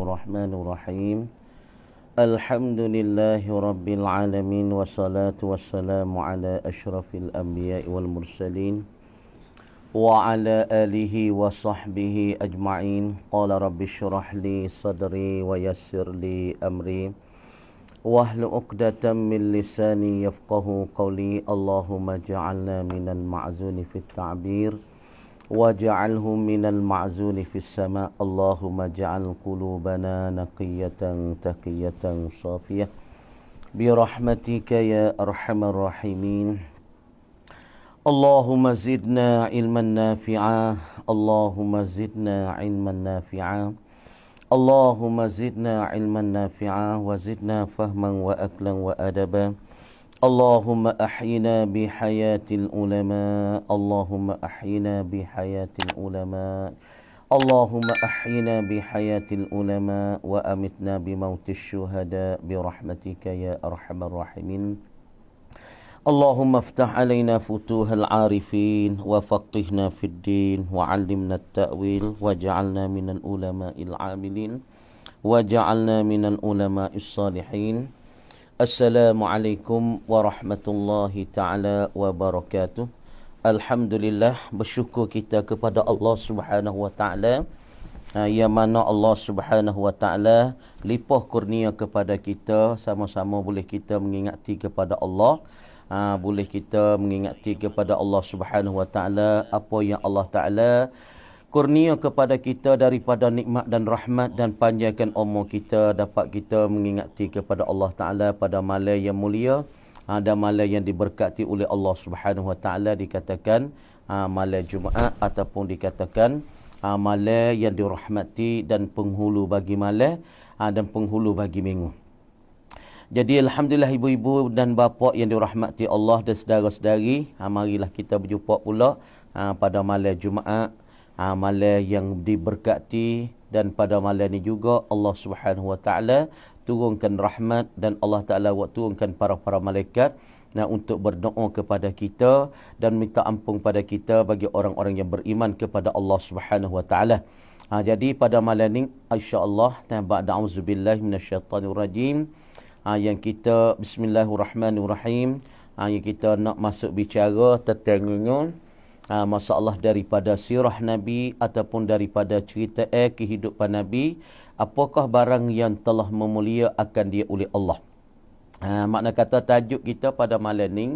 Bismillahirrahmanirrahim. Alhamdulillahi alamin wassalatu wassalamu ala asyrafil anbiya'i wal mursalin wa ala alihi wa sahbihi ajma'in. Qala rabbi syrah li sadri wa yassir li amri wahlul 'uqdatam min lisani yafqahu qawli. Allahumma ja'alna minal ma'zuni fit ta'bir waj'alhu minal ma'zuni fis sama'. Allahumma ja'al qulubana naqiyatan taqiyatan safiyah bi rahmatika ya arhamar rahimin. Allahumma zidna ilman nafi'a, Allahumma zidna ilman nafi'a, Allahumma zidna ilman nafi'a wa zidna fahman wa aklan wa adaba. Allahumma ahyina bihayatil ulama, Allahumma ahyina bihayatil ulama, Allahumma ahyina bihayatil ulama wa amitna bimautis syuhada birahmatika ya arhamar rahimin. Allahumma aftah alaina futuhal arifin wa faqihna fid din wa 'allimna at-ta'wil waj'alna minal ulama'il 'amilin waj'alna minal ulama'is salihin. Assalamualaikum warahmatullahi ta'ala wabarakatuh. Alhamdulillah, bersyukur kita kepada Allah Subhanahu wa ta'ala, yang mana Allah Subhanahu wa ta'ala limpah kurnia kepada kita. Sama-sama boleh kita mengingati kepada Allah, boleh kita mengingati kepada Allah Subhanahu wa ta'ala apa yang Allah Ta'ala kurnia kepada kita daripada nikmat dan rahmat, dan panjangkan umur kita dapat kita mengingati kepada Allah Ta'ala pada malam yang mulia, dan malam yang diberkati oleh Allah Subhanahu wa ta'ala, dikatakan malam Jumaat ataupun dikatakan malam yang dirahmati dan penghulu bagi malam dan penghulu bagi minggu. Jadi alhamdulillah ibu-ibu dan bapa yang dirahmati Allah dan saudara-saudari, marilah kita berjumpa pula pada malam Jumaat, malam yang diberkati, dan pada malam ini juga Allah Subhanahu wa taala turunkan rahmat, dan Allah Taala turunkan para malaikat untuk berdoa kepada kita dan minta ampun pada kita bagi orang-orang yang beriman kepada Allah Subhanahu wa taala. Jadi pada malam ini insya-Allah, ba'da auzubillahi minasyaitanir rajim, yang kita bismillahirrahmanirrahim, yang kita nak masuk bicara tentang masalah daripada sirah Nabi ataupun daripada cerita kehidupan Nabi. Apakah barang yang telah memulia akan dia oleh Allah? Makna kata tajuk kita pada malam ni,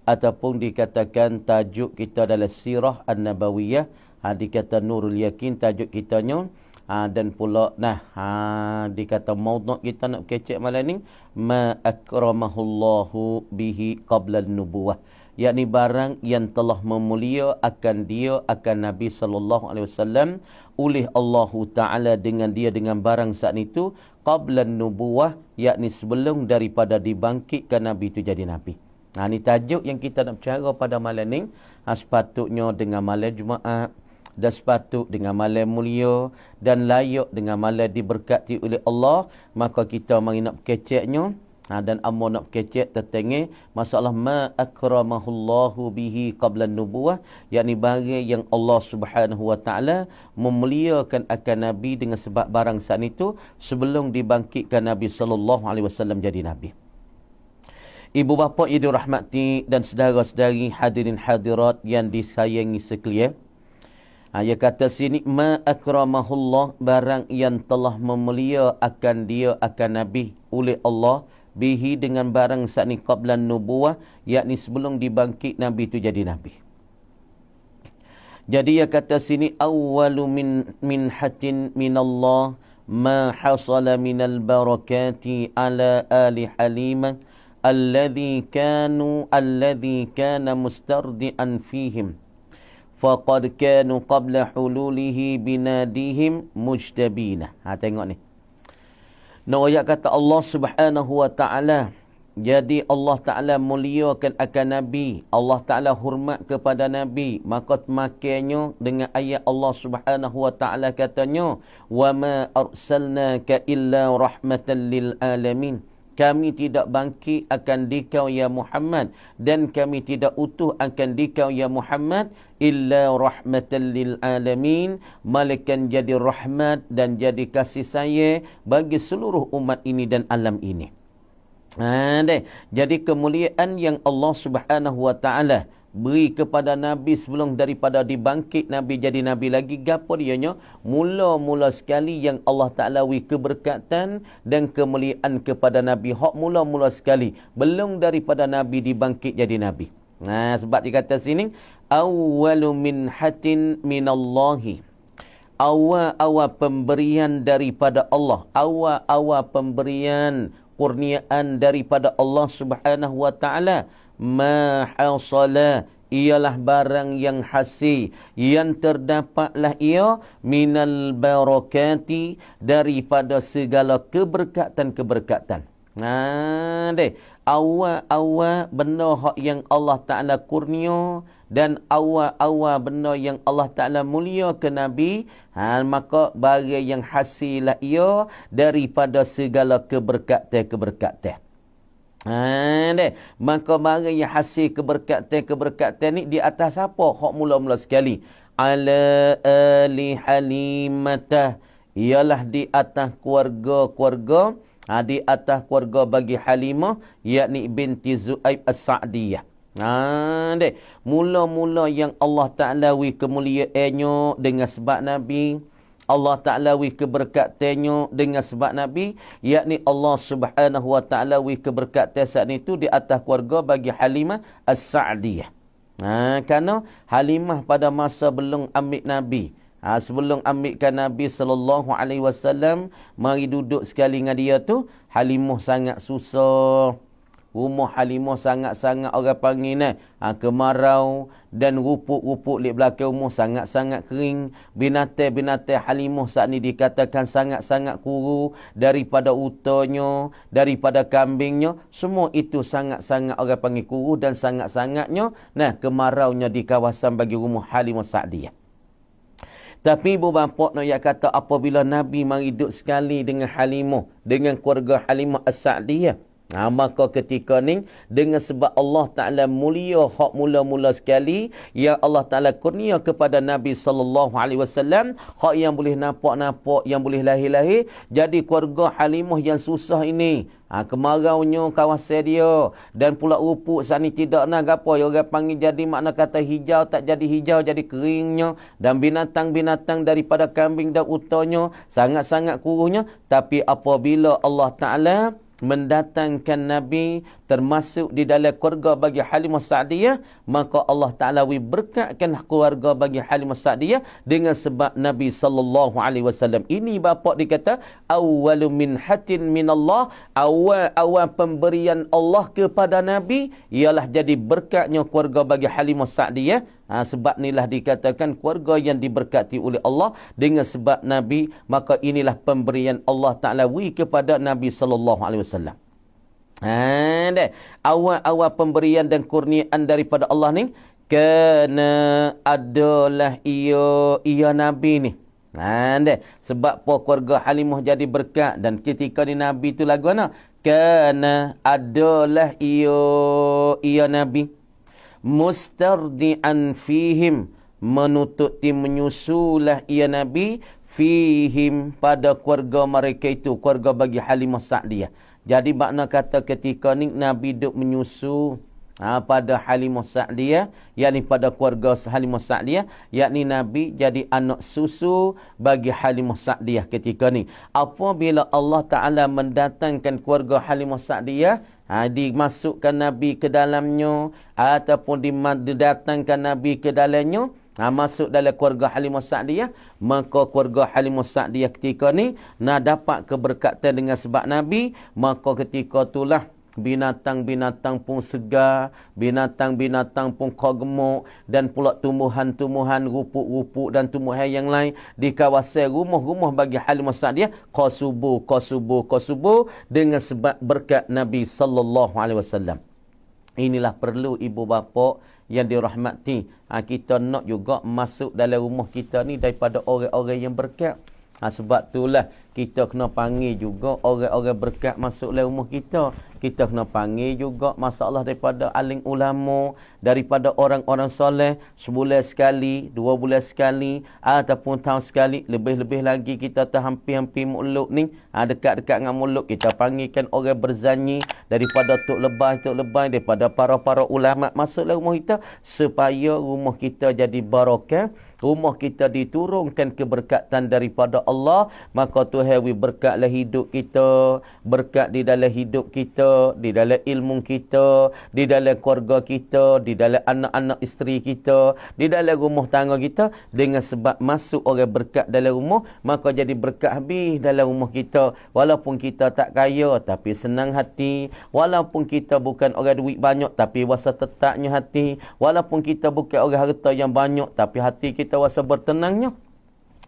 ataupun dikatakan tajuk kita adalah sirah an-nabawiyah, dikata Nurul Yakin tajuk kitanya. Dan pula dikata maudhu' kita nak kecek malam ni, ma akramahullahu bihi qabla an-nubuwah, yakni barang yang telah memulia akan dia, akan Nabi sallallahu alaihi wasallam oleh Allah Taala dengan barang saat itu qabla an-nubuwah, yakni sebelum daripada dibangkitkan Nabi itu jadi nabi. Ni tajuk yang kita nak berbicara pada malam ni. Sepatutnya dengan malam Jumaat, dan sepatut dengan malam mulia dan layak dengan malam diberkati oleh Allah, maka kita mari nak keceknya. Dan amo nak kecek tentang masalah ma akramahullahu bihi qabla nubuwah, yakni barang yang Allah Subhanahu wa taala memuliakan akan Nabi dengan sebab barang saat itu sebelum dibangkitkan Nabi sallallahu alaihi wasallam jadi nabi. Ibu bapa yang dirahmati dan saudara-saudari hadirin hadirat yang disayangi sekalian, ia kata sini ma akramahullah, barang yang telah memulia akan dia, akan Nabi oleh Allah, bihi dengan barang saat ni qablan nubuwah, yakni sebelum dibangkit Nabi itu jadi Nabi. Jadi ia kata sini awwalu min hatin minallah ma hasala minal barakati ala ali halimah alladhi kana mustardi'an fihim faqad kanu qabla hululihi binadihim mujtabina. Tengok ni. Ayat kata Allah Subhanahu wa ta'ala. Jadi Allah Ta'ala muliakan akan Nabi, Allah Ta'ala hormat kepada Nabi, maka makanya dengan ayat Allah Subhanahu wa ta'ala katanya wa ma arsalnaka illa rahmatan lil alamin, kami tidak bangkit akan dikau ya Muhammad, dan kami tidak utuh akan dikau ya Muhammad illa rahmatan lil alamin, malaikan jadi rahmat dan jadi kasih sayang bagi seluruh umat ini dan alam ini. Jadi kemuliaan yang Allah Subhanahu wa taala beri kepada Nabi sebelum daripada dibangkit Nabi jadi Nabi lagi, gapo dianya? Mula-mula sekali yang Allah Ta'ala wi keberkatan dan kemuliaan kepada Nabi. Hak mula-mula sekali. Belum daripada Nabi dibangkit jadi Nabi. Sebab dia kata sini, awwalu minhatin minallahi. Awal-awal pemberian daripada Allah. Awal-awal pemberian kurniaan daripada Allah Subhanahu wa Ta'ala. Ma hasala, ialah barang yang hasil, yang terdapatlah ia minal barakati, daripada segala keberkatan-keberkatan. Awal-awal benda hak yang Allah Ta'ala kurnia dan awal-awal benda yang Allah Ta'ala mulia ke Nabi, maka barang yang hasillah ia daripada segala keberkatan-keberkatan. Maka barang yang hasil keberkatan ni di atas apa? Hak mula-mula sekali. Ala ali Halimah, ialah di atas keluarga-keluarga, di atas keluarga bagi Halimah, yakni binti Zu'aib As-Sa'diyah. Mula-mula yang Allah Ta'ala wi kemuliaannya dengan sebab Nabi, Allah Ta'ala wi keberkatannya dengan sebab Nabi, yakni Allah Subhanahu wa Ta'ala wi keberkatan saat itu di atas keluarga bagi Halimah As-Sa'diyah. Kerana Halimah pada masa belum ambil Nabi, sebelum ambilkan Nabi sallallahu alaihi wasallam, mari duduk sekali dengan dia tu, Halimah sangat susah. Rumah Halimah sangat-sangat orang panggil kemarau, dan rupuk-rupuk di belakang rumah sangat-sangat kering. Binatang-binatang Halimah saat ni dikatakan sangat-sangat kuru, daripada utanya, daripada kambingnya, semua itu sangat-sangat orang panggil kuru dan sangat-sangatnya kemaraunya di kawasan bagi rumah Halimah Sa'diyah. Tapi ibu bapa nak kata apabila Nabi mari duduk sekali dengan Halimah, dengan keluarga Halimah As-Sa'diyah, maka ketika ni dengan sebab Allah Ta'ala mulia hak mula-mula sekali yang Allah Ta'ala kurnia kepada Nabi sallallahu alaihi wasallam, hak yang boleh nampak-nampak, yang boleh lahir-lahir. Jadi keluarga Halimah yang susah ini, kemaraunya kawasan dia, dan pula rupuk sani tidak nak gapo orang panggil jadi makna kata hijau tak jadi hijau, jadi keringnya, dan binatang-binatang daripada kambing dan utanya sangat-sangat kuruhnya. Tapi apabila Allah Ta'ala mendatangkan Nabi termasuk di dalam keluarga bagi Halimah Sa'diyah, maka Allah Ta'ala berkatkan keluarga bagi Halimah Sa'diyah dengan sebab Nabi sallallahu alaihi wasallam. Ini bapa dikata awwalu minhatin minallah, awal pemberian Allah kepada Nabi ialah jadi berkatnya keluarga bagi Halimah Sa'diyah. Sebab inilah dikatakan keluarga yang diberkati oleh Allah dengan sebab Nabi, maka inilah pemberian Allah Ta'ala kepada Nabi sallallahu alaihi wasallam. Awal-awal pemberian dan kurniaan daripada Allah ni, kena adalah ia Nabi ni. Sebab apa keluarga Halimah jadi berkat, dan ketika ni Nabi tu lagu mana? Kena adalah ia Nabi mustardi'an fihim, menututi menyusulah ia Nabi fihim pada keluarga mereka itu, keluarga bagi Halimah Sa'diyah. Jadi makna kata ketika ni Nabi duk menyusu pada Halimah Sa'diyah, yakni pada keluarga Halimah Sa'diyah, yakni Nabi jadi anak susu bagi Halimah Sa'diyah ketika ni. Apabila Allah Ta'ala mendatangkan keluarga Halimah Sa'diyah, dimasukkan Nabi ke dalamnya, ataupun didatangkan Nabi ke dalamnya, masuk dalam keluarga Halimah Sa'diyah, maka keluarga Halimah Sa'diyah ketika ni nak dapat keberkatan dengan sebab Nabi, maka ketika itulah binatang-binatang pun segar, binatang-binatang pun gemuk, dan pula tumbuhan-tumbuhan, rupuk-rupuk dan tumbuhan yang lain di kawasan rumah-rumah bagi Halimah Sa'diyah qasubu dengan sebab berkat Nabi sallallahu alaihi wasallam. Inilah perlu ibu bapa yang dirahmati. Kita nak juga masuk dalam rumah kita ni daripada orang-orang yang berkat. Sebab itulah kita kena panggil juga orang-orang berkat masuk dalam rumah kita. Kita kena panggil juga masalah daripada alim ulama, daripada orang-orang soleh, sebulan sekali, 2 bulan sekali, ataupun tahun sekali. Lebih-lebih lagi kita hampir-hampir mulut ni, dekat-dekat dengan mulut, kita panggilkan orang berzanyi daripada Tok Lebay, daripada para-para ulama masuk dalam rumah kita, supaya rumah kita jadi barakah. Rumah kita diturunkan keberkatan daripada Allah. Maka Tuhan berkatlah hidup kita, berkat di dalam hidup kita, di dalam ilmu kita, di dalam keluarga kita, di dalam anak-anak isteri kita, di dalam rumah tangga kita. Dengan sebab masuk orang berkat dalam rumah, maka jadi berkat habis dalam rumah kita. Walaupun kita tak kaya tapi senang hati, walaupun kita bukan orang duit banyak tapi rasa tetapnya hati, walaupun kita bukan orang harta yang banyak tapi hati kita rasa bertenangnya.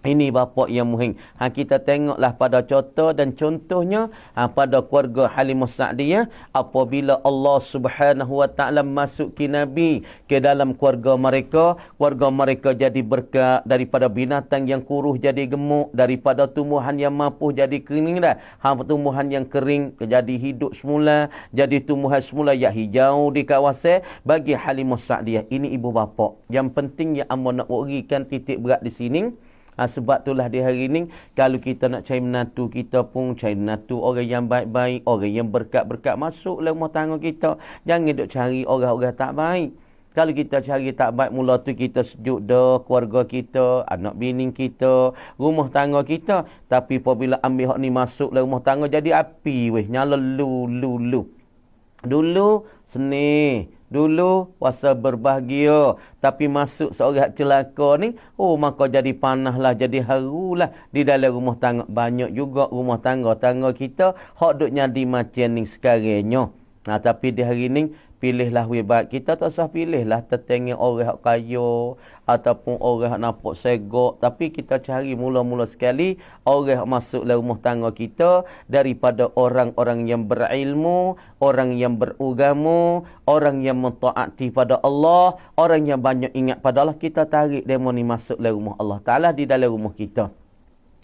Ini bapa yang muhim. Kita tengoklah pada contoh dan contohnya pada keluarga Halimah Sa'diyah, apabila Allah Subhanahu wa taala masuki Nabi ke dalam keluarga mereka jadi berkat, daripada binatang yang kuruh jadi gemuk, daripada tumbuhan yang mampu jadi kering dah. Tumbuhan yang kering jadi hidup semula, jadi tumbuhan semula yang hijau di kawasan. Bagi Halimah Sa'diyah, ini ibu bapa yang penting yang amba nak berikan titik berat di sini. Sebab itulah di hari ini, kalau kita nak cari menantu, kita pun cari menantu orang yang baik-baik, orang yang berkat-berkat masuk dalam rumah tangga kita. Jangan duk cari orang-orang tak baik. Kalau kita cari tak baik, mula tu kita sejuk dah keluarga kita, anak bini kita, rumah tangga kita. Tapi apabila ambil hak ni masuk dalam rumah tangga, jadi api weh, nyala lu. Dulu seni, dulu wasa berbahagia, tapi masuk seorang celaka ni, maka jadi panahlah, jadi harulah di dalam rumah tangga. Banyak juga rumah tangga kita hak duk jadi macam ni sekarangnya. Tapi di hari ni, pilihlah wibat. Kita tak usah pilihlah tertengok orang yang kaya ataupun orang yang nampak segok. Tapi kita cari mula-mula sekali orang yang masuk dalam rumah tangga kita daripada orang-orang yang berilmu, orang yang beragama, orang yang mentaati pada Allah, orang yang banyak ingat pada Allah. Kita tarik demo ni masuk dalam rumah Allah Ta'ala, di dalam rumah kita.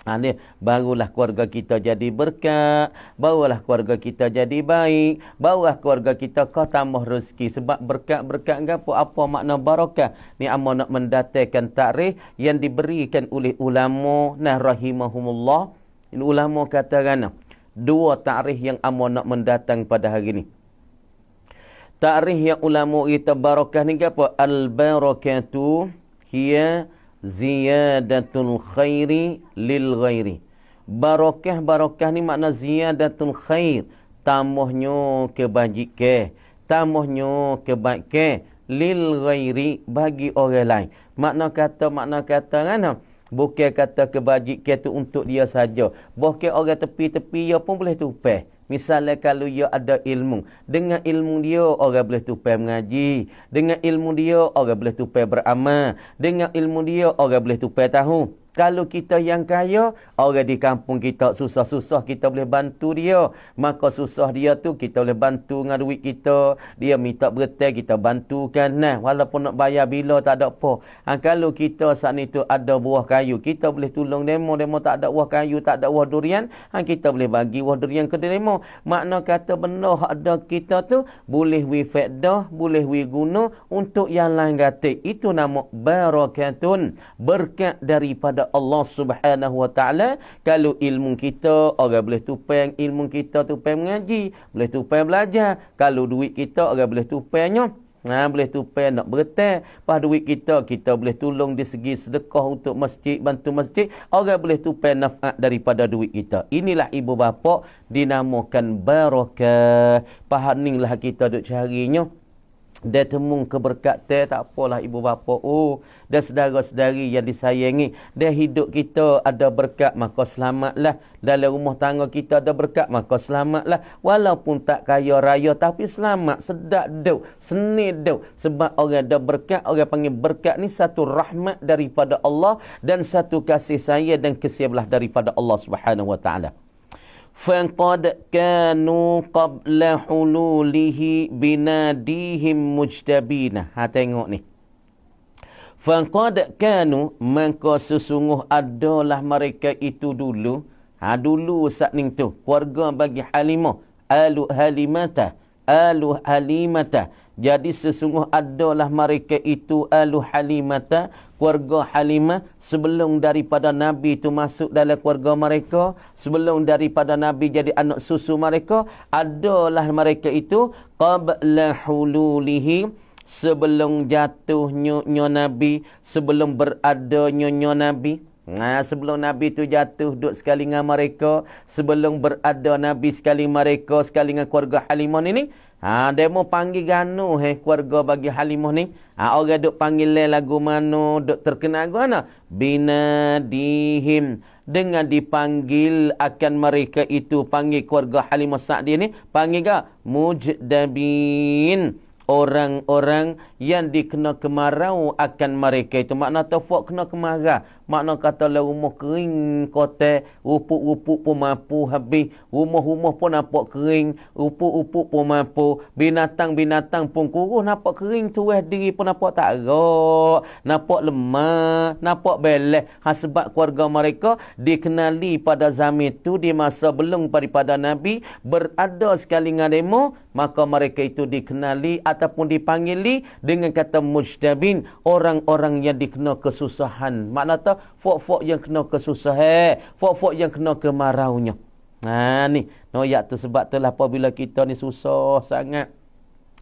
Ni barulah keluarga kita jadi berkat, barulah keluarga kita jadi baik, barulah keluarga kita kau tambah rezeki. Sebab berkat-berkat apa makna barakah? Ni amba nak mendatangkan takrif yang diberikan oleh ulama rahimahumullah. Ulama kata kan, 2 takrif yang amba nak mendatang pada hari ni. Takrif yang ulama kita barakah ni apa? Al-barakatu hiya ziyadatul khairi lil ghairi. Barakah ni makna ziyadatul khair, tambahnya kebajikan, tambahnya kebaikan, lil ghairi, bagi orang lain. Makna kata kan, bukan kata kebajikan tu untuk dia saja, bahkan orang tepi-tepi dia pun boleh tupai. Misalnya kalau dia ada ilmu, dengan ilmu dia orang boleh tupai mengaji, dengan ilmu dia orang boleh tupai beramal, dengan ilmu dia orang boleh tupai tahu. Kalau kita yang kaya, orang di kampung kita susah-susah, kita boleh bantu dia. Maka susah dia tu kita boleh bantu dengan duit kita. Dia minta bertai, kita bantukan. Walaupun nak bayar bila tak ada apa. Kalau kita saat ni tu ada buah kayu, kita boleh tolong demo tak ada buah kayu, tak ada buah durian, kita boleh bagi buah durian ke demo. Makna kata benda ada kita tu boleh wi faedah, boleh wi guna untuk yang lain kata. Itu nama barakatun, berkat daripada Allah Subhanahu wa taala. Kalau ilmu kita orang boleh tupai ilmu kita, tupai mengaji, boleh tupai belajar. Kalau duit kita orang boleh tupainya, boleh tupai nak bertai. Pas duit kita boleh tolong di segi sedekah untuk masjid, bantu masjid. Orang boleh tupai naf'at daripada duit kita. Inilah ibu bapa dinamakan barakah. Pahaninglah kita duk carinya. Dia temu keberkatan, tak apalah ibu bapa. Dan saudara-saudari yang disayangi, dia hidup kita ada berkat, maka selamatlah. Dalam rumah tangga kita ada berkat, maka selamatlah. Walaupun tak kaya raya, tapi selamat, sedap dau, seni dau. Sebab orang ada berkat, orang panggil berkat ni satu rahmat daripada Allah dan satu kasih sayang dan kesiabelah daripada Allah Subhanahu wa taala. فَقَدْ كَانُوا قَبْلَ حُلُولِهِ بِنَادِيهِمْ مُجْتَبِينَ. Tengok ni. Faqad kanu, maka sesungguh adalah mereka itu dulu. Dulu saat ni tu keluarga bagi Halimah, alu Halimata, alu Halimata. Jadi sesungguh adalah mereka itu alu Halimata, keluarga Halimah, sebelum daripada Nabi itu masuk dalam keluarga mereka, sebelum daripada Nabi jadi anak susu mereka, adalah mereka itu qabla hululihi, sebelum jatuhnya Nabi, sebelum beradanya Nabi. Sebelum Nabi tu jatuh duduk sekali dengan mereka, sebelum berada Nabi sekali mereka, sekali dengan keluarga Halimah ni. Dia mau panggil ganu keluarga bagi Halimah ni. Orang duk panggil lagu mana, duk terkenal gana. Binadihim, dengan dipanggil akan mereka itu, panggil keluarga Halimah Sa'diyah ni, panggil ke mujdabin, orang-orang yang dikena kemarau akan mereka itu. Makna tafak kena kemarau. Makna kata lah rumah kering kotak, rupuk-rupuk pun mampu habis, rumah-rumah pun nampak kering, rupuk-rupuk pun mampu, binatang-binatang pun kurus, nampak kering tu diri pun nampak tak gerak, nampak lemah, nampak beleh. Sebab keluarga mereka dikenali pada zaman itu, di masa belum daripada Nabi berada sekali dengan demo, maka mereka itu dikenali ataupun dipanggili dengan kata mujdabin, orang-orang yang dikena kesusahan. Makna tu fok-fok yang kena kesusahan, fok-fok yang kena kemaraunya. Ni noyak tu, sebab tu lah apabila kita ni susah sangat,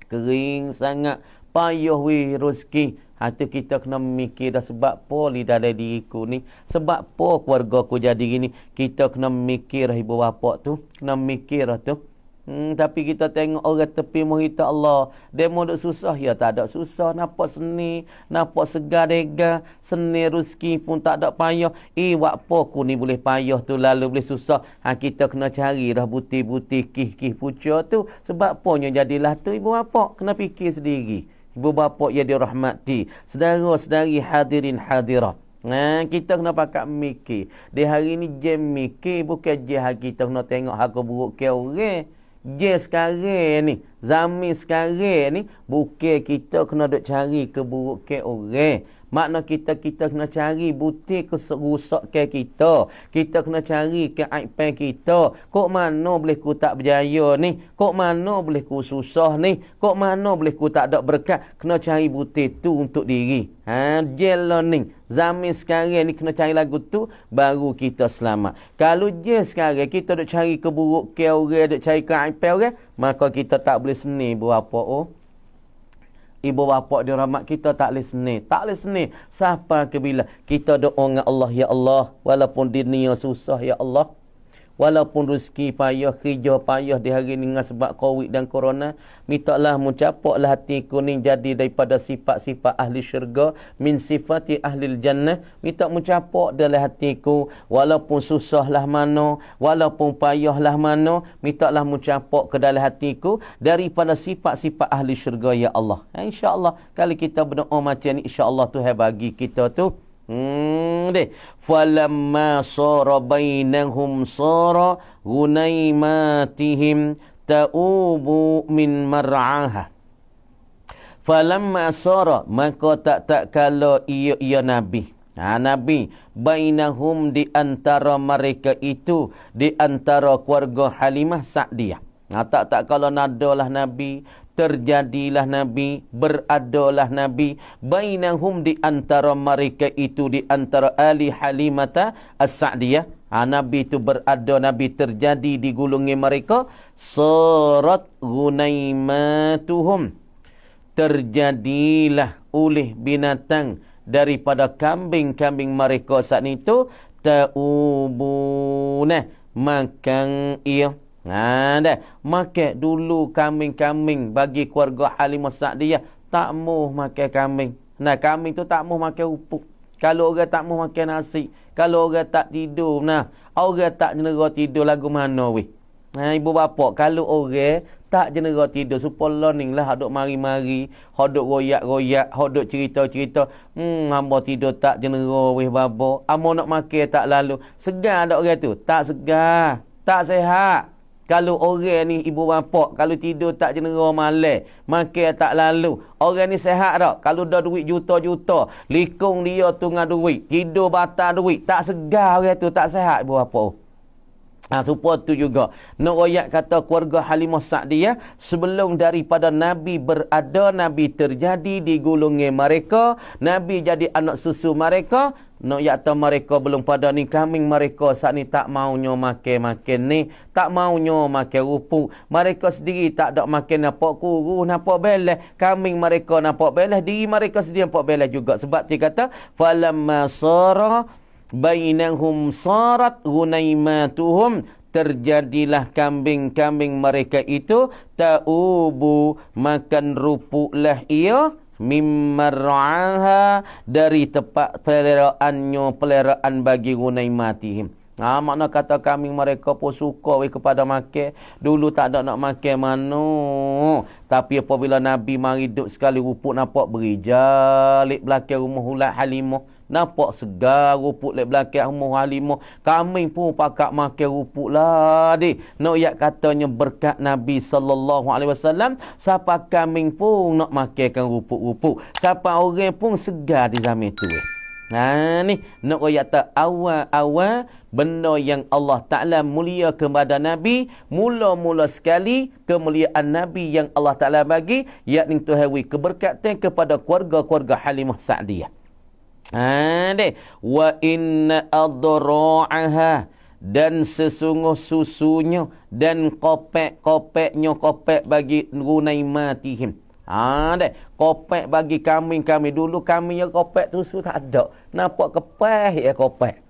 kering sangat, payah rezeki, tu kita kena mikir dah, sebab apa lidah dari diriku ni, sebab apa keluarga aku jadi gini. Kita kena mikir ibu bapa tu, kena mikir tu. Tapi kita tengok orang tepi muhita Allah, dia mau duk susah, ya tak ada susah, nampak seni, nampak segar dega, seni rezeki pun tak ada payah. Buat apa aku ni boleh payah tu lalu boleh susah. Kita kena cari dah buti-buti kih-kih puca tu. Sebab apanya jadilah tu ibu bapa, kena fikir sendiri. Ibu bapa yang dirahmati, saudara-saudari hadirin hadirat. Kita kena pakat mikir. Di hari ni jam mikir, bukan je kita kena tengok harga buruk ke orang. Sekarang ni, zaman sekarang ni, bukan kita kena duk cari keburukan orang. Makna kita kena cari butir kerusakan kita. Kita kena cari keaiban kita. Kok mana boleh ku tak berjaya ni? Kok mana boleh ku susah ni? Kok mana boleh ku tak ada berkat? Kena cari butir tu untuk diri. Learning. Zaman sekarang ni kena cari lagu tu, baru kita selamat. Kalau sekarang kita duk cari keburukan orang, duk cari keaiban orang, maka kita tak boleh seni berapa ibu bapa dirahmat kita, tak boleh seni. Tak boleh seni. Sampai ke bila kita doa dengan Allah, ya Allah, walaupun dunia susah, ya Allah, walaupun rezeki payah, kerja payah di hari ni dengan sebab Covid dan Corona, mintalah mencapaklah hatiku ni jadi daripada sifat-sifat ahli syurga, min sifati ahli jannah. Minta mencapak dalam hatiku, walaupun susahlah mana, walaupun payahlah mana, mintalah mencapak ke dalam hatiku daripada sifat-sifat ahli syurga, ya Allah. InsyaAllah kalau kita berdoa macam ni, insyaAllah Tuhan bagi kita tu falamma sara bainahum sara gunaimatihim ta'ubu min mar'aha. Falamma sara, maka tak kala ia Nabi, Nabi bainahum, di antara mereka itu, di antara keluarga Halimah Sa'diyah. Tak kala nadalah Nabi, terjadilah Nabi, beradalah Nabi, bainahum, di antara mereka itu, di antara ahli Halimata As-Sa'diyah. Nabi itu berada, Nabi terjadi di gulungi mereka, sarat gunaimatuhum, terjadilah oleh binatang daripada kambing-kambing mereka saat itu, ta'ubuna, makan ia. Makan dulu kambing-kambing bagi keluarga Halimah Sa'diyah, tak mau makan kambing. Kambing tu tak mau makan upuk. Kalau orang tak mau makan nasi, kalau orang tak tidur, orang tak jenera tidur lagu mana weh? Ibu bapa, kalau orang tak jenera tidur, super learning lah, duk mari-mari, duk royak-royak, duk cerita-cerita, hamba tidur tak jenera weh bapa. Amo nak makan tak lalu. Segar tak orang tu? Tak segar, tak sehat. Kalau orang ni ibu bapa, kalau tidur tak jenera malam, makan tak lalu. Orang ni sihat tak? Kalau dah duit juta-juta, likung dia tu dengan duit, tidur batal duit, tak segar orang tu, tak sihat ibu bapa. Supaya tu juga nak ayat kata keluarga Halimah Sa'diyah sebelum daripada Nabi berada, Nabi terjadi di golongan mereka, Nabi jadi anak susu mereka. Nak yakta mereka belum pada ni kambing mereka saat ni tak maunya makan ni, tak maunya makan rupuk. Mereka sendiri tak ada makan nampak kuru, nampak belah. Kambing mereka nampak belah, diri mereka sendiri nampak belah juga. Sebab dia kata falamma sara bainahum sarat gunaimatuhum, terjadilah kambing-kambing mereka itu ta'ubu, makan rupuklah ia mimmar'aha, dari tempat peleraan bagi gunaimatihim. Makna kata kambing mereka pun suka kepada makan. Dulu tak ada nak makan mana. Tapi apabila Nabi mari duduk sekali rupuk nampak berijalik belakang rumah Ulat Halimah. Nampak segar rupuk lek belakang rumah Halimah. Kambing pun pakak makan rupuk lah. Nak yak katanya berkat Nabi SAW. Siapa kambing pun nak makankan rupuk-rupuk. Siapa orang pun segar di zaman tu. Ni nak ayat awal-awal benda yang Allah Ta'ala mulia kepada Nabi. Mula-mula sekali kemuliaan Nabi yang Allah Ta'ala bagi, yakni tuhawi keberkatan kepada keluarga-keluarga Halimah Sa'diyah. Wa inna adra'aha, dan sesungguh susunya dan kopek-kopeknya, kopek bagi gunaimatihim. Kopek bagi kambing-kambing. Dulu kambingnya kopek susu tak ada. Nampak kepeh ya kopek.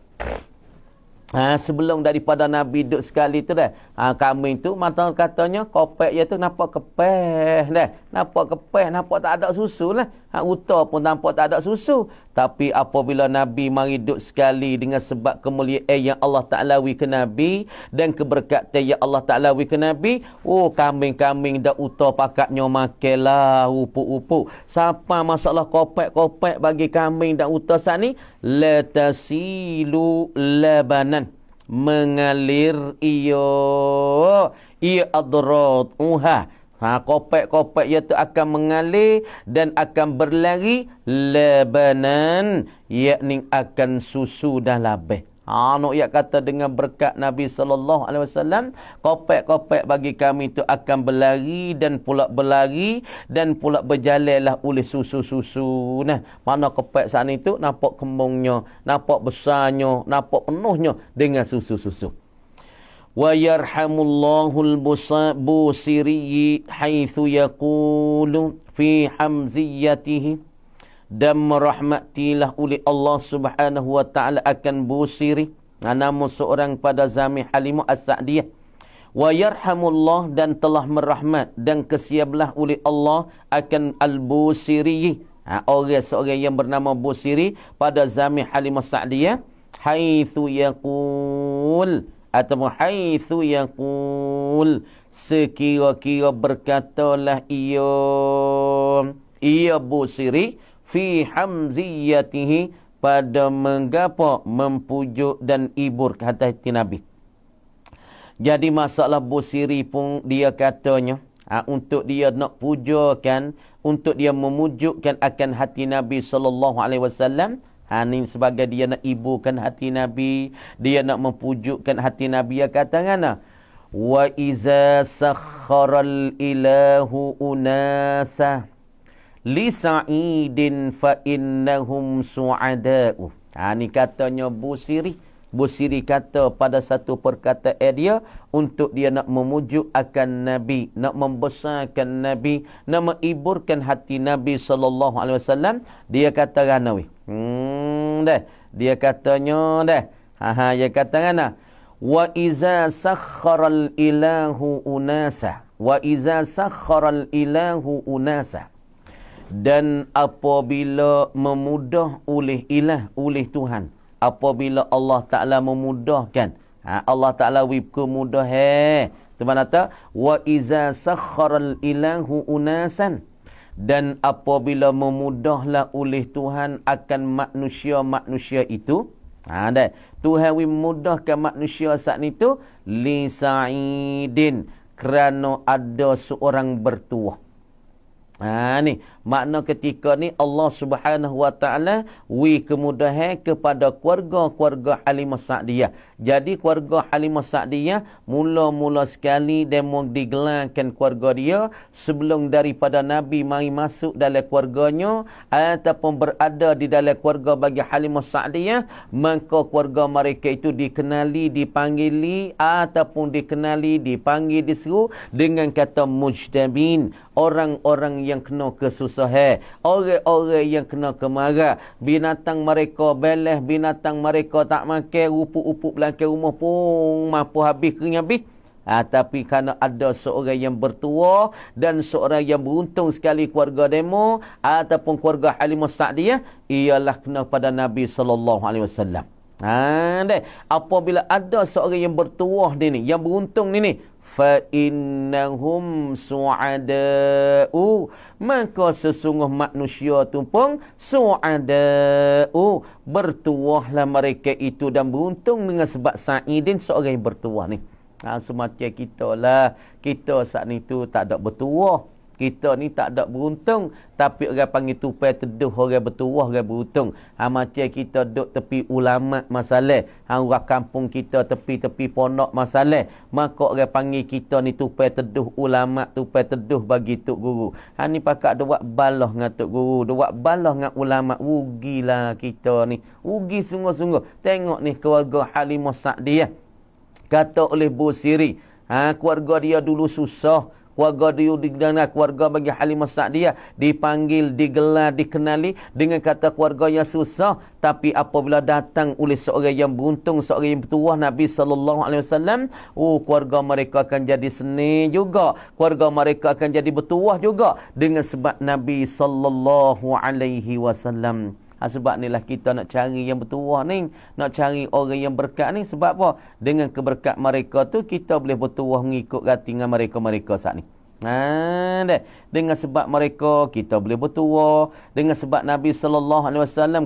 Sebelum daripada Nabi duduk sekali tu dah. Kambing tu mata katanya kopek dia tu nampak kepeh dah. Nampak kepeh, nampak tak ada susu lah. Uta pun nampak tak ada susu. Tapi apabila Nabi mari duduk sekali dengan sebab kemuliaan yang Allah Ta'ala wi ke Nabi dan keberkatan yang Allah Ta'ala wi ke Nabi, kambing-kambing dah uta pakatnya makanlah upuk-upuk. Siapa masalah kopek-kopek bagi kambing dan uta saat ni? La tasilu labanan, mengalir ia adrat kopek-kopek iaitu akan mengalir dan akan berlari labanan, yakni akan susu dan labih. Nak yak kata dengan berkat Nabi SAW, kopek-kopek bagi kami itu akan berlari dan pula berlari dan pula berjalanlah oleh susu-susu. Mana kopek saat itu nampak kembungnya, nampak besarnya, nampak penuhnya dengan susu-susu. Wa yarhamullahul busiri haitsu yaqulu fi hamziyatihi, dan merahmatilah oleh Allah Subhanahu wa taala akan Busiri, nama seorang pada zaman Halimah As-Sa'diyah. Wa yarhamullah, dan telah merahmat dan kesiablah oleh Allah akan Al-Busiri, seorang yang bernama Busiri pada zaman Halimah Sa'diyah. Haitsu yaqul, atau haitsu yaqul, sekira-kira berkatalah ia Busiri fi hamziyatihi, pada menggapa mempujuk dan ibur kata hati Nabi. Jadi masalah Busiri pun dia katanya untuk dia nak pujakan, untuk dia memujukkan akan hati Nabi SAW. Ini sebagai dia nak iburkan hati Nabi, dia nak memujukkan hati Nabi. Dia kata ngana, wa iza sakharal ilahu unasa li sa'idin fa innahum su'ada'u. Ni katanya Busiri. Busiri kata pada satu perkataan dia untuk dia nak memujuk akan Nabi, nak membesarkan Nabi, nak mengiburkan hati Nabi SAW. Dia kata gana dia katanya dia kata gana, wa iza sakharal ilahu unasa, wa iza sakharal ilahu unasa, dan apabila memudah oleh ilah, oleh Tuhan, apabila Allah Ta'ala memudahkan, Allah Ta'ala wibku mudah tu mana kata wa iza sakharal ilahu unasan, dan apabila memudahlah oleh Tuhan akan manusia-manusia itu, Dah. Tuhan wi mudahkan manusia saat ni tu li sa'idin, kerana ada seorang bertuah. Ni makna ketika ni Allah Subhanahu Wa Taala wi kemudahan kepada keluarga-keluarga Halimah Sa'diyah. Jadi keluarga Halimah Sa'diyah mula-mula sekali demo digelarkan keluarga dia sebelum daripada Nabi mari masuk dalam keluarganya ataupun berada di dalam keluarga bagi Halimah Sa'diyah, maka keluarga mereka itu dikenali, dipanggili ataupun dikenali, dipanggil, diseru dengan kata mujtabin, orang-orang yang kena kesusahan, orang-orang yang kena kemarah, binatang mereka belah, binatang mereka tak makan, upuk-upuk belakang rumah pun mampu habis, kering habis. Tapi kerana ada seorang yang bertuah dan seorang yang beruntung sekali keluarga demo ataupun keluarga Halimah Sa'diyah, ialah kena pada Nabi SAW. Apabila ada seorang yang bertuah ni, yang beruntung ni, fa innahum su'ada'u, maka sesungguh manusia tu pun su'ada'u, bertuahlah mereka itu dan beruntung dengan sebab sa'idin, seorang yang bertuah ni. Semacam kita lah, kita saat ni tu tak ada bertuah, kita ni tak ada beruntung, tapi orang panggil tupai teduh, orang bertuah, orang beruntung. Macam kita duduk tepi ulama masalah, orang kampung kita tepi-tepi pondok masalah, maka orang panggil kita ni tupai teduh ulama, tupai teduh bagi tok guru. Ni pakak buat balah dengan tok guru, buat balah dengan ulama, rugilah kita ni, rugi sungguh-sungguh. Tengok ni keluarga Halimah Sa'diyah, kata oleh Busiri, keluarga dia dulu susah, keluarga dia dikenal, keluarga bagi Halimah Sa'diyah dipanggil, digelar, dikenali dengan kata keluarga yang susah. Tapi apabila datang oleh seorang yang beruntung, seorang yang bertuah, Nabi SAW, keluarga mereka akan jadi seni juga, keluarga mereka akan jadi bertuah juga dengan sebab Nabi SAW. Sebab inilah kita nak cari yang bertuah ni, nak cari orang yang berkat ni. Sebab apa? Dengan keberkat mereka tu kita boleh bertuah mengikut rati dengan mereka-mereka saat ni. Dengan sebab mereka kita boleh bertuah, dengan sebab Nabi SAW,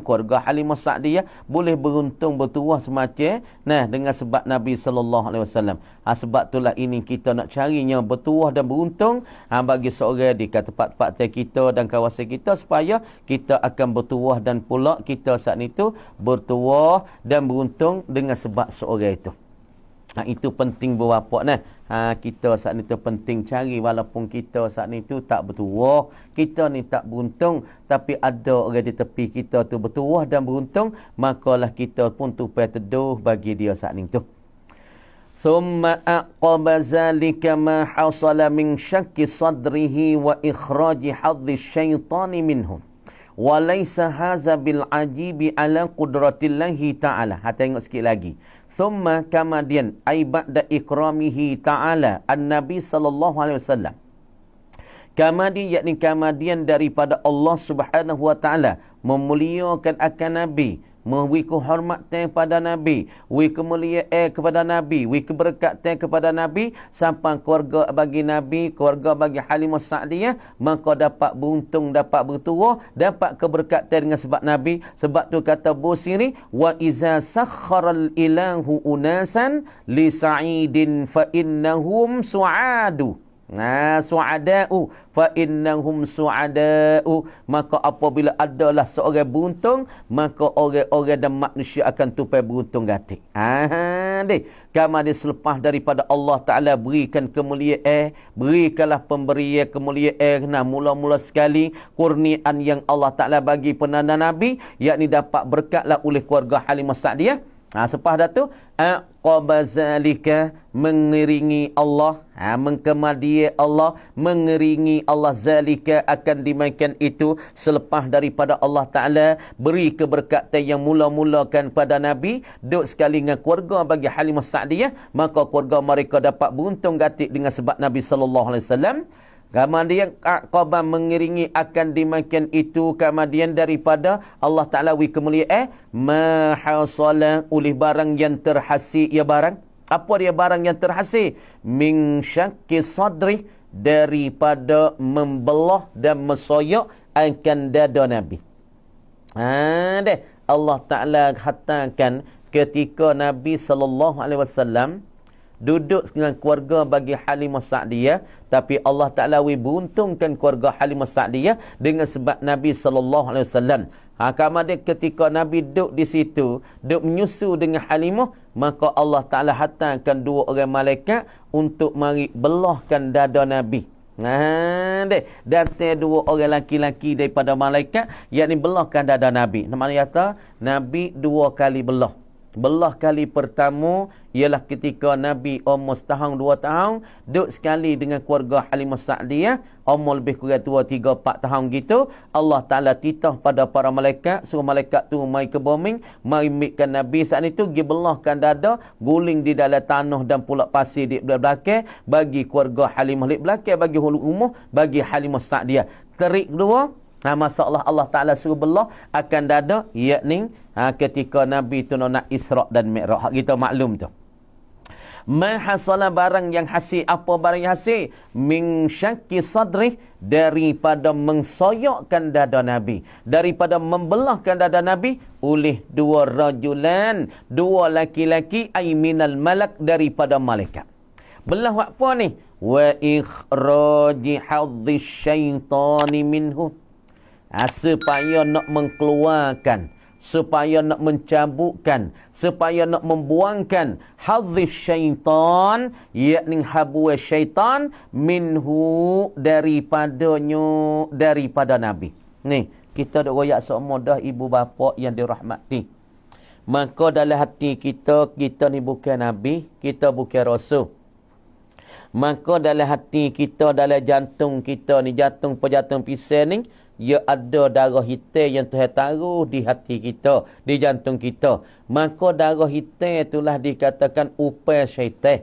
keluarga Halimah Sa'diyah boleh beruntung bertuah semacam dengan sebab Nabi SAW. Sebab itulah ini kita nak carinya bertuah dan beruntung bagi seorang di tempat-tempat kita dan kawasan kita, supaya kita akan bertuah dan pula kita saat itu bertuah dan beruntung dengan sebab seorang itu. Itu penting berapa kita saat ni tu penting cari, walaupun kita saat ni tu tak bertuah, kita ni tak beruntung, tapi ada orang di tepi kita tu bertuah dan beruntung, makalah kita pun tupai teduh bagi dia saat ni tu. Thumma aqaba zalika ma hasala min syakki sadrihi wa ikhraji hadhi syaitani minhum. Walaysa haza bil ajibi ala qudratillahi ta'ala. Tengok sikit lagi. Thumma kemudian ay ba'da ikramihi ta'ala an-nabi sallallahu alaihi wasallam. Kemudian yakni kemudian daripada Allah Subhanahu wa taala memuliakan akan nabi, memberi kehormatan kepada Nabi, wi kemuliaan kepada Nabi, wi keberkatan kepada Nabi, sampai keluarga bagi Nabi, keluarga bagi Halimah Sa'diyah, maka dapat beruntung, dapat bertuah, dapat keberkatan dengan sebab Nabi. Sebab tu kata Busiri, wa iza sakharal ilahu unasan li sa'idin fa innahum su'adu. Su'ada'u fa innahum su'ada'u, maka apabila adalah seorang beruntung, maka orang-orang dan manusia akan tupai beruntung gatik. Kemudian selepas daripada Allah Ta'ala berikan kemuliaan, berikanlah pemberian kemuliaan, mula-mula sekali kurniaan yang Allah Ta'ala bagi penanda Nabi, yakni dapat berkatlah oleh keluarga Halimah Sa'diyah. Selepas dah tu aqaba zalika, mengiringi Allah, mengkemadai Allah, mengiringi Allah zalika, akan dimainkan itu selepas daripada Allah Ta'ala beri keberkatan yang mula-mulakan pada Nabi, duduk sekali dengan keluarga bagi Halimah Sa'diyah, maka keluarga mereka dapat beruntung gatik dengan sebab Nabi SAW. Kemudian aqaba mengiringi akan dimakan itu kemudian daripada Allah Ta'ala wi kemuliaan ma hasala, oleh barang yang terhasil. Ya barang apa dia barang yang terhasil? Min syakki sadri, daripada membelah dan mesoyak akan dada Nabi. Allah Ta'ala katakan ketika Nabi SAW duduk dengan keluarga bagi Halimah Sa'diyah, tapi Allah Ta'ala beruntungkan keluarga Halimah Sa'diyah dengan sebab Nabi SAW. Kemudian ketika Nabi duduk di situ, duduk menyusu dengan Halimah, maka Allah Ta'ala hantarkan dua orang malaikat untuk mari belahkan dada Nabi. Datang dua orang laki-laki daripada malaikat, yakni belahkan dada Nabi. Namanya kata Nabi dua kali belah. Belah kali pertama ialah ketika Nabi umur setahun 2 tahun, duduk sekali dengan keluarga Halimah Sa'diyah, umur lebih kurang 2-3-4 tahun gitu. Allah Ta'ala titah pada para malaikat, suruh malaikat tu mai ke bumi, mai mikkan Nabi saat itu, pergi belahkan dada, guling di dalam tanah dan pulak pasir di belakang, bagi keluarga Halimah di belakang, bagi hulu umuh, bagi Halimah Sa'diyah. Terik kedua, masalah Allah Ta'ala suruh belah akan dada, yakni ketika Nabi tu nak Isra' dan Mi'raj. Kita maklum tu. Ma hasala barang yang hasil, apa barang yang hasil? Min syakki sadrih, daripada mengsoyokkan dada Nabi, daripada membelahkan dada Nabi oleh dua rajulan, dua laki-laki, ay minal malak, daripada malaikat. Belah apa ni? Wa ikhraji hadhi syaitani minhu. Supaya nak mengeluarkan, supaya nak mencabutkan, supaya nak membuangkan hadhiz syaitan, yakni habuah syaitan, minhu, daripadanya, daripada Nabi. Ni, kita dah royak semua dah ibu bapa yang dirahmati. Maka dalam hati kita, kita ni bukan Nabi, kita bukan Rasul. Maka dalam hati kita, dalam jantung kita ni, jantung pejantung pisau ni, ia ada darah hitam yang Tuhan taruh di hati kita, di jantung kita. Maka darah hitam itulah dikatakan upai syaitan.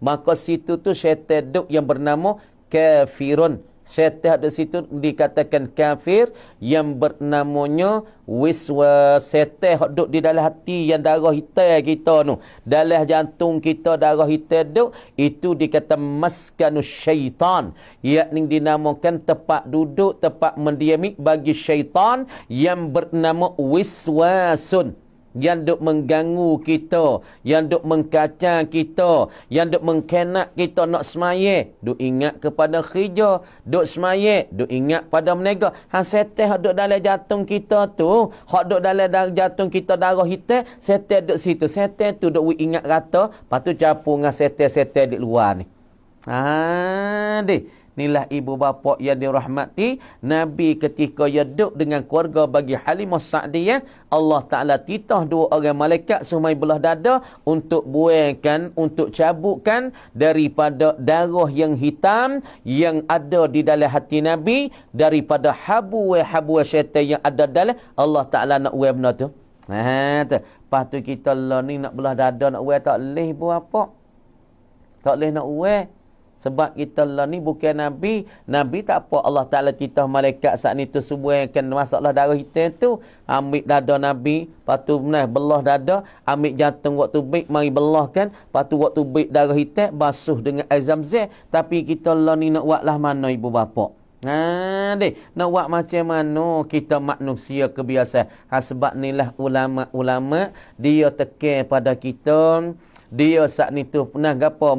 Maka situ tu syaitan duk yang bernama kafirun. Syaitan di situ dikatakan kafir yang bernamanya wiswas. Syaitan duk di dalam hati yang darah hitam kita tu, dalam jantung kita darah hitam duk, itu dikata maskanus syaitan, yakni dinamakan tempat duduk, tempat mendiami bagi syaitan yang bernama wiswasun, yang duk mengganggu kita, yang duk mengkacau kita, yang duk mengkenak kita nak semaya, duk ingat kepada khija, duk semaya, duk ingat pada menega. Setan hak duk dalam jantung kita tu, hak duk dalam jantung kita darah hitam, setan duk situ. Setan tu duk ingat kata, patu campur dengan setan-setan di luar ni. Inilah ibu bapa yang dirahmati. Nabi ketika ia duduk dengan keluarga bagi Halimah Sa'diyah, Allah Ta'ala titah dua orang malaikat sumai belah dada untuk buangkan, untuk cabutkan daripada darah yang hitam yang ada di dalam hati Nabi, daripada habu-habu syaitan yang ada dalam. Allah Ta'ala nak uai benda tu. Lepas tu kita lah ni nak belah dada, nak uai tak boleh ibu bapa. Tak boleh nak uai. Sebab kita lah ni bukan Nabi. Nabi tak apa. Allah Ta'ala titah malaikat saat ni tu sebuahkan masalah darah hitam tu. Ambil dada Nabi. Lepas tu belah dada. Ambil jantung waktu baik. Mari belahkan. Lepas tu waktu baik darah hitam. Basuh dengan air Zam-Zam. Tapi kita lah ni nak buat lah mana ibu bapa. Nak buat macam mana kita manusia kebiasaan. Sebab ni lah ulama-ulama. Dia tekan pada kita. Dia saat ni tu pernah gapo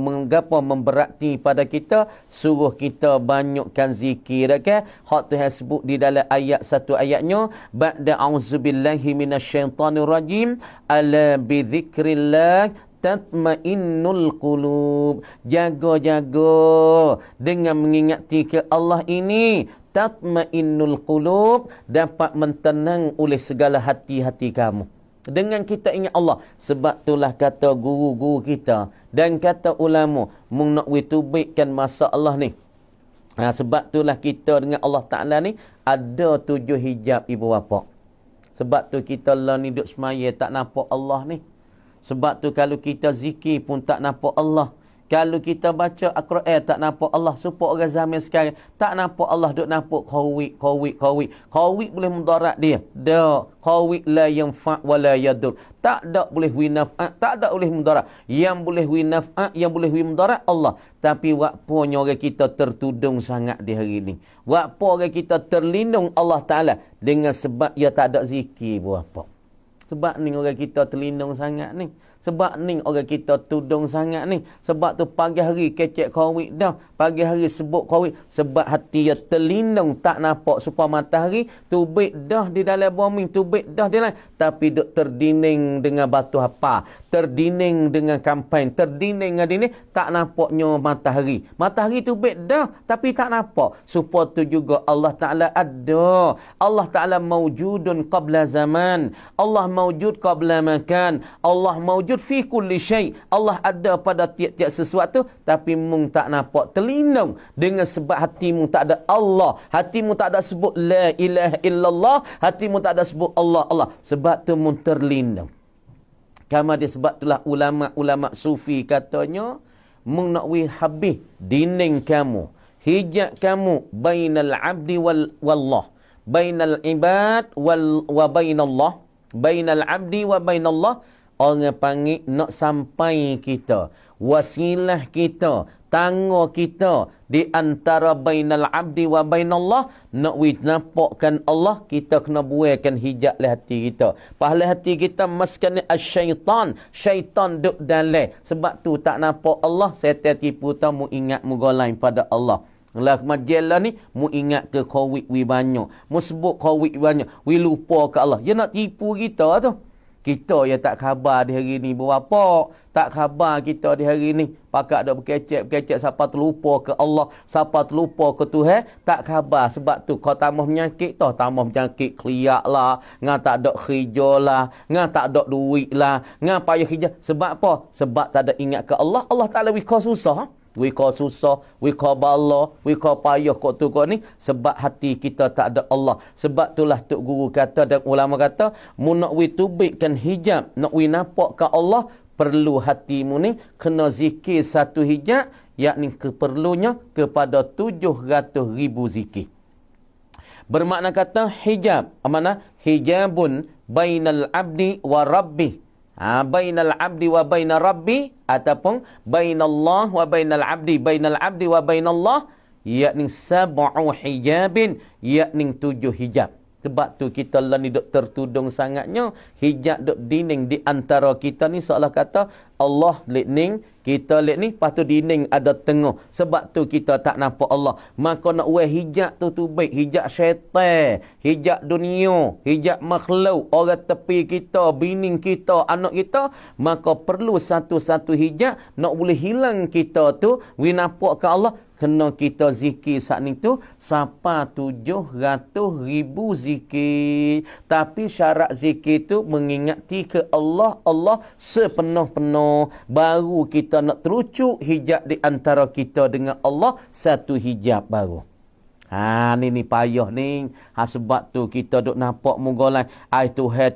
memberati pada kita, suruh kita banyakkan zikir kan. Hak Tuhan sebut di dalam ayat satu ayatnya, ba'da a'udzubillahi minasyaitonir rajim, ala bi dzikrillah tatmainnul qulub. Jaga-jaga dengan mengingati ke Allah ini, tatmainnul qulub, dapat mentenang oleh segala hati-hati kamu. Dengan kita ingat Allah. Sebab itulah kata guru-guru kita dan kata ulama, mung nak witubikkan masalah ni. Sebab itulah kita dengan Allah Ta'ala ni ada 7 hijab ibu bapa. Sebab tu kita lah ni duduk semaya tak nampak Allah ni. Sebab tu kalau kita zikir pun tak nampak Allah. Kalau kita baca Al-Quran tak nampak Allah. Supaya orang zaman sekarang tak nampak Allah, duk nampak khawik. Khawik boleh mudarat dia. Khawik la yanfa' wa la yadur. Tak ada boleh winaf'at, tak ada boleh mudarat. Yang boleh winaf'at, yang boleh mudarat Allah. Tapi wakpunya orang kita tertudung sangat di hari ini. Wakpu orang kita terlindung Allah Ta'ala dengan sebab ia tak ada zikir buat apa. Sebab ni orang kita terlindung sangat ni. Sebab ni orang kita tudung sangat ni. Sebab tu pagi hari kecek COVID dah. Pagi hari sebut COVID. Sebab hati dia terlindung tak nampak supaya matahari. Tubik dah di dalam bumi. Tubik dah di dalam. Tapi duk terdinding dengan batu apa. Terdinding dengan kampain. Terdinding dengan ini. Tak nampaknya matahari. Matahari tubik dah. Tapi tak nampak. Supaya tu juga Allah Ta'ala ada. Allah Ta'ala mawjudun qabla zaman. Allah mawjud qabla makan. Allah mawjud fi kulli syai. Allah ada pada tiap-tiap sesuatu, tapi mung tak nampak, terlindung dengan sebab hatimu tak ada Allah, hatimu tak ada sebut la ilaha illallah, hatimu tak ada sebut Allah Allah, sebab tu mung terlindung. Kama dia sebab itulah ulama-ulama sufi katanya, mung nak wi habis dinding kamu, hijab kamu bainal abdi wallah, bainal ibad wa bainallah, bainal abdi wa bainallah. Orang panggil nak sampai kita, wasilah kita, tangga kita di antara bainal abdi wa bainallah, nak nampakkan Allah, kita kena buaikan hijab le hati kita. Pahala hati kita maskan syaitan, syaitan duk dalam. Sebab tu tak nampak Allah, setan tipu tau mu ingat mu golai pada Allah. Lah majalah ni mu ingat ke COVID wi banyak, mu sebut COVID banyak, wi lupa ke Allah. Dia nak tipu kita tu. Kita yang tak khabar di hari ni berapa. Tak khabar kita di hari ni. Pakak dah berkecek siapa terlupa ke Allah, siapa terlupa ke Tuhan. Tak khabar. Sebab tu kau tambah penyakit tu. Tambah penyakit kliak lah. Ngah tak ada kerja lah. Ngah tak ada duit lah. Ngah payah kerja. Sebab apa? Sebab tak ada ingat ke Allah. Allah Ta'ala wikau susah. Wikau susah, wikau bala, wikau payah kau tu kau ni. Sebab hati kita tak ada Allah. Sebab itulah Tok Guru kata dan ulama kata, mu nak tubikkan hijab, nak nampak ke Allah, perlu hatimu ni kena zikir satu hijab, yakni keperlunya kepada 700,000 zikir. Bermakna kata hijab, mana? Hijabun bainal abdi wa rabbi. Bainal abdi wa bainal rabbi, ataupun bainallah wa bainal abdi, bainal abdi wa bainallah, yakni sab'u hijabin, yakni 7 hijab. Sebab tu kita lah ni duk tertudung sangatnya. Hijab duk dinding di antara kita ni, seolah kata Allah lekning, kita lek ni, lepas tu dinding ada tengah. Sebab tu kita tak nampak Allah. Maka nak wear hijab tu baik. Hijab syaitan, hijab dunia, hijab makhluk, orang tepi kita, bini kita, anak kita. Maka perlu satu-satu hijab. Nak boleh hilang kita tu, we nampak ke Allah, kena kita zikir saat ni tu sampai 700,000 zikir. Tapi syarat zikir tu mengingati ke Allah, Allah sepenuh-penuh. Baru kita nak terucuk hijab di antara kita dengan Allah, satu hijab baru. Ni payah ni. Sebab tu kita duk nampak mugolai. Tuhan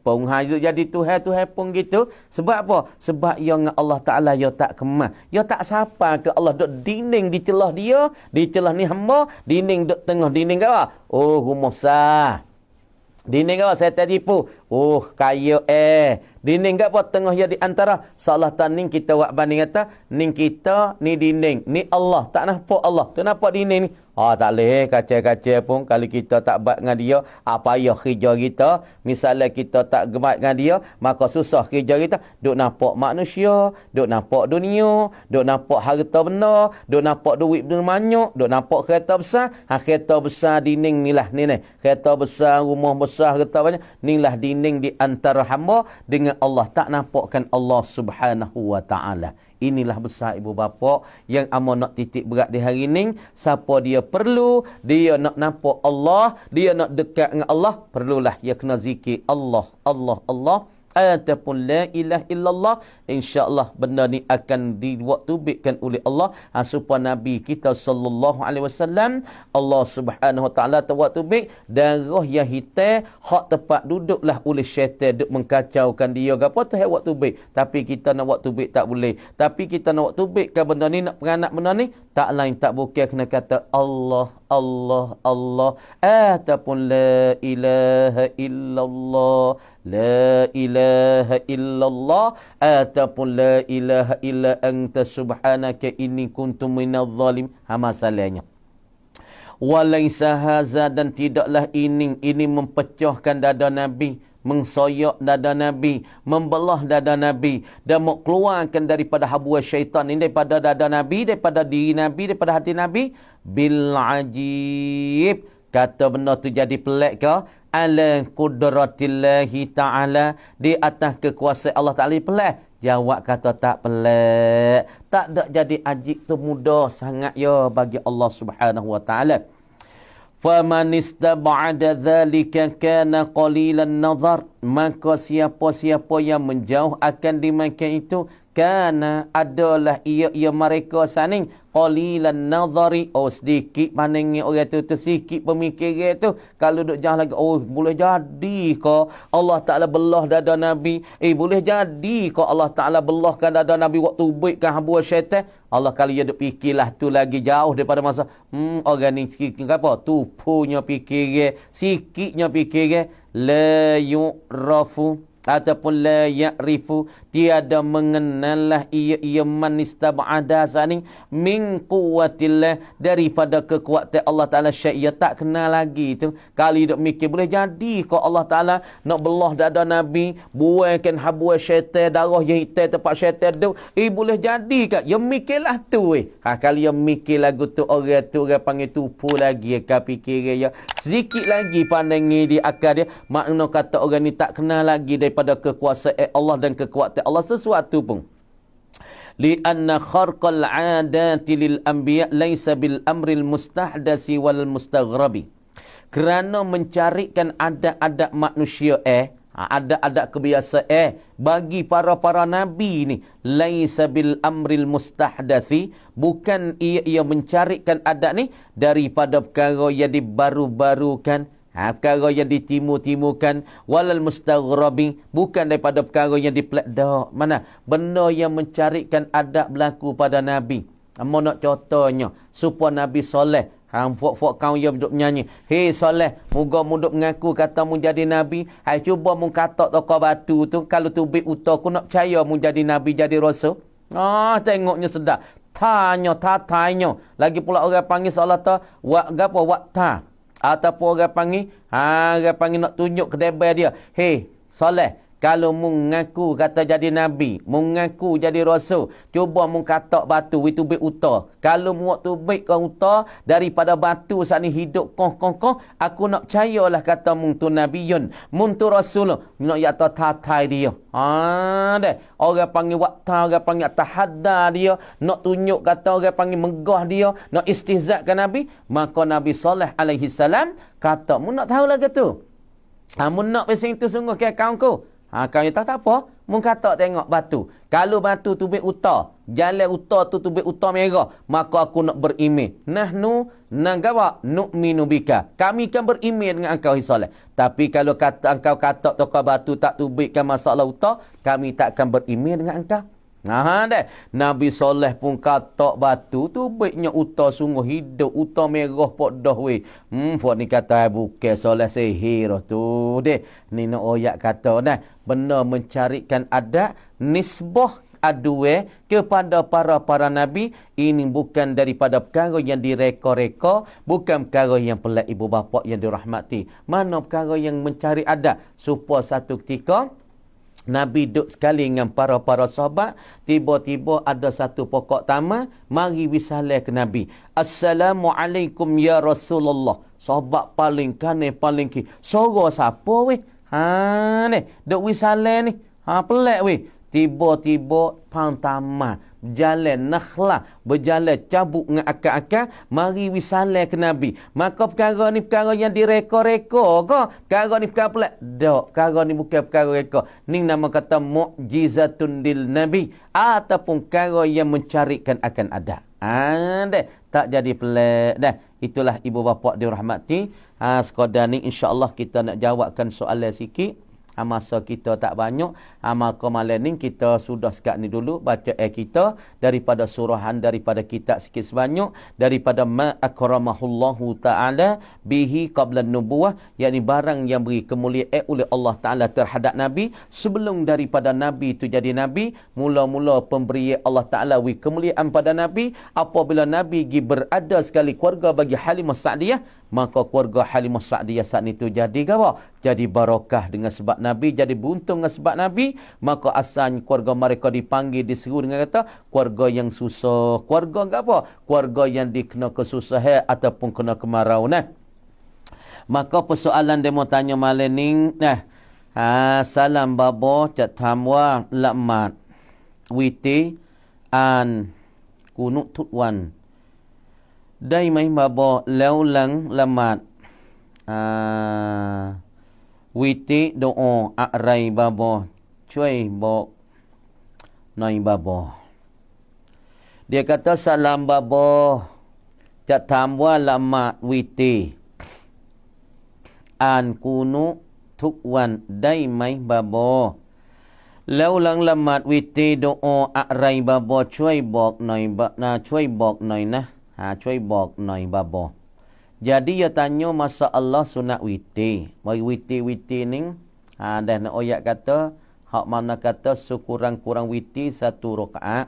pun. Jadi Tuhan pun gitu. Sebab apa? Sebab yang Allah Ta'ala ya tak kemah. Ya tak sapa ke Allah. Duk dinding di celah dia. Di celah ni hamba. Dinding duk tengah. Dinding ke apa? Oh, rumah sah. Dinding ke apa? Saya tak tipu. Oh, kaya dinding ke apa? Tengah ya di antara. Salah taning kita buat banding kata. Ning kita, ni dinding. Ni Allah. Tak nampak Allah. Tak nampak dinding ni. Tak boleh kaca-kaca pun. Kalau kita tak baik dengan dia, apa payah kerja kita. Misalnya kita tak baik dengan dia, maka susah kerja kita. Duk nampak manusia, duk nampak dunia, duk nampak harta benda, duk nampak duit banyak, duk nampak kereta besar. Kereta besar dinding ni lah. Ni. Kereta besar, rumah besar, kereta banyak. Ni lah dinding di antara hamba dengan Allah. Tak nampakkan Allah Subhanahu wa ta'ala. Inilah besar ibu bapa yang amat nak titik berat di hari ini. Siapa dia perlu, dia nak nampak Allah, dia nak dekat dengan Allah, perlulah dia kena zikir Allah, Allah, Allah. Ataupun la ilaha illallah, insya-Allah benda ni akan diwaktubikkan oleh Allah supaya Nabi kita sallallahu alaihi wasallam, Allah Subhanahu wa taala tawaktubik darah yang hitam hak tempat duduklah oleh syaitan duk mengkacaukan dia gapo tu waktubik. Tapi kita nak waktubik tak boleh. Tapi kita nak waktubik kan benda ni, nak peranak benda ni, tak lain tak bukan kena kata Allah, Allah, Allah, ataupun la ilaha illallah, la ilaha illallah, ataupun la ilaha illa anta subhanaka inni kuntu minadh zalim. Masalahnya walaisa haza, dan tidaklah ini mempecahkan dada Nabi, mengsoyak dada Nabi, membelah dada Nabi dan mau keluarkan daripada habuah syaitan ini daripada dada Nabi, daripada diri Nabi, daripada hati Nabi bil ajib. Kata benda tu jadi pelik ke? Ala qudratillahi ta'ala, di atas kekuasaan Allah Ta'ala pelik. Jawab kata tak pelik. Tak ada jadi ajib tu mudah sangat ya bagi Allah Subhanahu wa Ta'ala. Faman istab'ada dhalika kana qalilan nazar, maka siapa-siapa yang menjauh akan dimakan itu kana adalah ia mereka saning qalilan nazari, sedikit pandangnya orang tu sedikit pemikiran tu. Kalau duk jauh lagi, boleh jadi ke Allah Ta'ala belah dada Nabi, boleh jadi ke Allah Ta'ala belahkan dada Nabi waktu ubikkan habuah syaitan. Allah kalau dia duk fikirlah tu lagi jauh daripada masa orang ni sikit apa tu punya fikiran, sikitnya fikiran la yu'rafu ataupun la ya'rifu, tiada mengenallah ia man istab'ada saning min quwwatillah, daripada kekuatan Allah Ta'ala syai', ia tak kenal lagi tu. Kali duk mikir boleh jadi kau Allah Ta'ala nak belah dada Nabi, buangkan habuah syaitan, darah yang hitam tempat syaitan tu, boleh jadi ke? Ya mikirlah tu kali ya mikir lagu tu orang panggil tupu lagi fikir ya sedikit lagi pandangi di akal dia, makna kata orang ni tak kenal lagi daripada kekuasaan Allah dan kekuatan Allah sesuatu pun. Lianna kharqal 'adati lil anbiya laysa bil amril mustahdasi wal mustaghrabi. Kerana mencarikan adat-adat manusia adat-adat kebiasaan bagi para nabi ni laisa bil amril mustahdasi, bukan ia mencarikan adat ni daripada perkara yang dibaru-barukan, perkara yang ditimu-timukan, walal mustaghrabi, bukan daripada perkara yang dipelak dak. Mana benda yang mencarikan adab berlaku pada Nabi. Amo nak contohnya supaya Nabi soleh. Fok kau yang duduk menyanyi, hei soleh, moga muduk mengaku kata mu jadi Nabi. Hai cuba mu katok tokoh batu tu, kalau tu bik uta aku nak percaya mu jadi Nabi, jadi Rasul. Tengoknya sedap. Tanya. Lagi pula orang panggil seolah tu wakta. Ataupun orang panggil nak tunjuk kedebel dia. Hei soleh, kalau mu mengaku kata jadi Nabi, mu mengaku jadi Rasul, cuba mu katok batu itu bik uta. Kalau mu waktu bik kau uta daripada batu saat ni hidup koh, aku nak percayalah kata mu tu Nabiyun, mu tu Rasul. Nak yata tatai dia. Deh. Orang panggil wakta, orang panggil tahadda dia, nak tunjuk kata orang panggil megah dia, nak istihza'kan Nabi. Maka Nabi Saleh alaihi salam kata, mu nak tahu lagi tu. Mu nak pesing tu sungguh ke kawanku. Kau tak apa, mu kata tengok batu. Kalau batu tu bik uta, jalan uta tu bik uta merah, maka aku nak beriman. Nahnu nagawa nu'minu bika. Kami kan beriman dengan engkau Saleh. Tapi kalau kata engkau kata tokoh batu tak tubikkan masalah uta, kami tak akan beriman dengan engkau. Nabi Saleh pun katak batu tu baiknya uta sungguh hidup, uta merah pok dah weh. Fok ni kata bukan Saleh sihir tu deh. Ni nak oyak kata benda mencarikan adat nisbah adue kepada para nabi ini bukan daripada perkara yang direka-reka, bukan perkara yang pelik ibu bapa yang dirahmati. Mana perkara yang mencari adat supaya satu ketika Nabi duduk sekali dengan para sahabat, tiba-tiba ada satu pokok taman, mari wisalah ke Nabi. Assalamualaikum ya Rasulullah. Sahabat paling kanan paling kiri. Suara siapa weh? Ni, duk wisalah ni. Pelik weh. Tiba-tiba pang taman, berjalan nakhlah, berjalan cabut dengan akal-akal, mari wisalah ke Nabi. Maka perkara ni perkara yang direka-reka ke? Perkara ni perkara pelik? Tak, perkara ni bukan perkara reka. Ni nama kata mu'jizatun lil Nabi, ataupun perkara yang mencarikan akan adat. Tak jadi pelik dah. Itulah ibu bapa dirahmati. Sekadar ni insya-Allah kita nak jawabkan soalan sikit. Masa kita tak banyak. Maka malam ni kita sudah sekat ni dulu baca kita daripada surahan, daripada kitab sikit sebanyak, daripada ma akramahullahu ta'ala bihi qabla nubuwah, yakni barang yang beri kemuliaan oleh Allah Ta'ala terhadap Nabi sebelum daripada Nabi itu jadi Nabi. Mula-mula pemberian Allah Ta'ala beri kemuliaan pada Nabi apabila Nabi berada sekali keluarga bagi Halimah Sa'diyah, maka keluarga Halimah Sa'diyah saat itu jadi apa? Jadi barakah dengan sebab Nabi, jadi beruntung dengan sebab Nabi, maka asalnya keluarga mereka dipanggil, diseru dengan kata keluarga yang susah. Keluarga enggak apa? Keluarga yang dikena kesusahan ataupun kena kemarau. Nah, maka persoalan dia mau tanya malam ni, salam babo cat tamwa lamat witi an kunuk tutwan dai mai babo leulang lamat witi doa akrai babo cuai bo nai babo. Dia kata salam babo cat tamwa lamat witi an kunuk tukwan dai mai babo laulang lamat witi doa akrai babo cuai bok noi cuai bok noi cuai bok noi babo. Jadi dia tanya masa Allah sunat witi. Bagi witi ni dah nak ayat kata hak mana kata sekurang-kurang witi satu rakaat.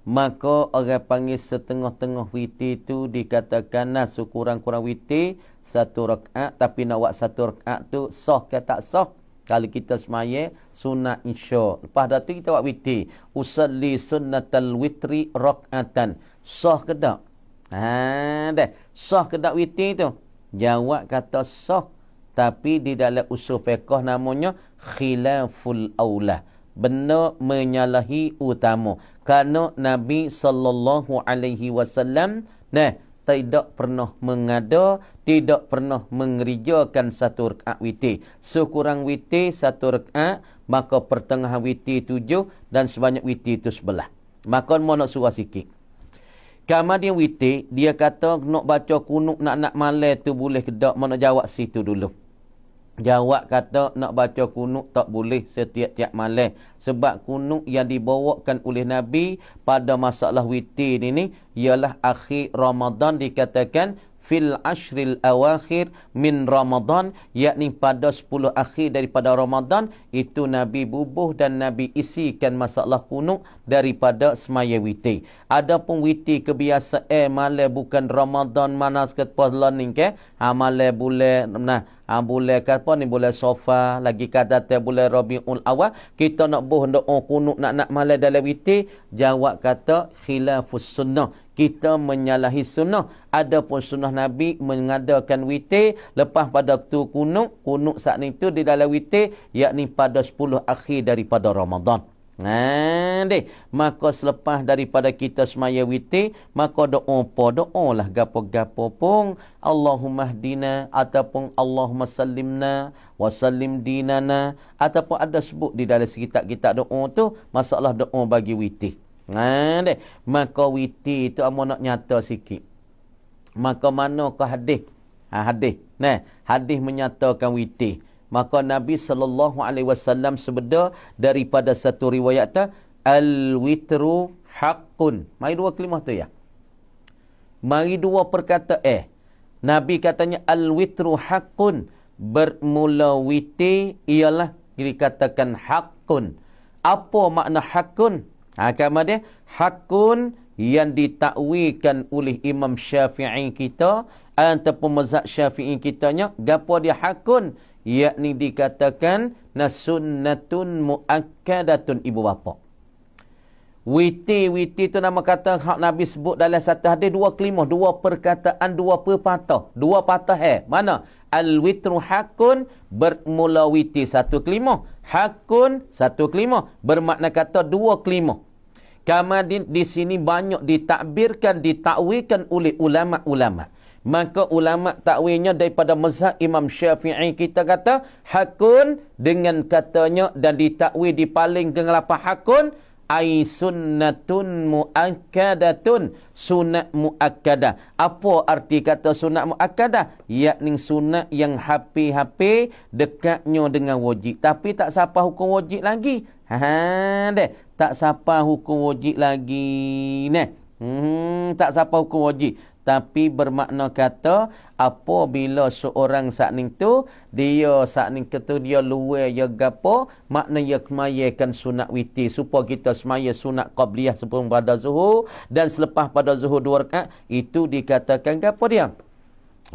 Maka orang panggil setengah-tengah witi tu dikatakan sekurang-kurang witi satu rakaat, tapi nak buat satu rakaat tu sah ke tak sah? Kalau kita semaya sunat insya. Lepas dah tu kita buat witi. Usalli sunnatal witri rakaatan. Sah ke tak? Dah. Sah ke tak witi tu? Jawab kata sah. Tapi di dalam usul fiqh namanya khilaful aula. Benda menyalahi utama. Kerana Nabi SAW tidak pernah mengada, tidak pernah mengerjakan satu rakaat witir. Sekurang witir satu rakaat, maka pertengahan witir 7 dan sebanyak witir itu 11. Maka mau nak surah sikit. Kemudian witir, dia kata nak baca kunuk nak malam tu boleh ke tak? Mau nak jawab situ dulu. Jawab kata nak baca kunuk tak boleh setiap-tiap malam. Sebab kunuk yang dibawakan oleh Nabi pada masalah witir ini ialah akhir Ramadan, dikatakan fil ashril awakhir min Ramadan, yakni pada 10 akhir daripada Ramadan, itu Nabi bubuh dan Nabi isikan masalah kunuk daripada semaya witir. Adapun witir kebiasaan malam bukan Ramadan mana seketapa ni ke? Malam bulan bulan apa ni, bulan Safar, lagi kata bulan Rabiul Awal, kita nak doa kunuk nak malam dalam witir, jawab kata khilafus sunnah. Kita menyalahi sunnah. Adapun sunnah Nabi mengadakan witir lepas pada tu kunuk saat itu di dalam witir, yakni pada 10 akhir daripada Ramadan. Maka selepas daripada kita semaya witir, maka doa lah gapo-gapo pun, Allahumma hdina ataupun Allahumma sallimna wa sallim dinana, ataupun ada sebut di dalam kitab-kitab doa tu masalah doa bagi witir. Maka witir tu amu nak nyata sikit. Maka manakah hadis? Hadis menyatakan witir. Maka Nabi SAW sebeda daripada satu riwayat tu, al-witru haqqun. Mari dua kalimah tu ya. Mari dua perkataan. Nabi katanya al-witru haqqun. Bermula witir ialah dikatakan haqqun. Apa makna haqqun? Kemudian hakun yang ditakwikan oleh Imam Syafi'i kita ataupun mazhab Syafi'i kitanya, gapo dia hakun, yakni dikatakan sunnatun muakkadatun ibu bapa. Witir tu nama kata hak Nabi sebut dalam satu hadis, dua kalimah, dua perkataan, dua pepatah, dua patah mana? Al-witru hakun, bermula witir satu kalimah. Hakun satu kalimah, bermakna kata dua kalimah. Kemudian di sini banyak ditakbirkan, ditakwilkan oleh ulama-ulama. Maka ulama takwilnya daripada mazhab Imam Syafi'i kita kata hakun dengan katanya dan ditakwil dipaling dengan lapar hakun ai sunnatun muakkadatun, sunat muakkadah. Apa arti kata sunat muakkadah? Yakni sunat yang hampir-hampir dekatnya dengan wajib, tapi tak sampai hukum wajib lagi. Tak sampai hukum wajib lagi. Tak sampai hukum wajib. Tapi bermakna kata apabila seorang saat ni tu dia saat ni kata dia luar ya gapo, makna dia kemayakan sunat witir supaya kita semaya sunat qabliyah sebelum pada zuhur dan selepas pada zuhur 2 rakaat, itu dikatakan gapo dia?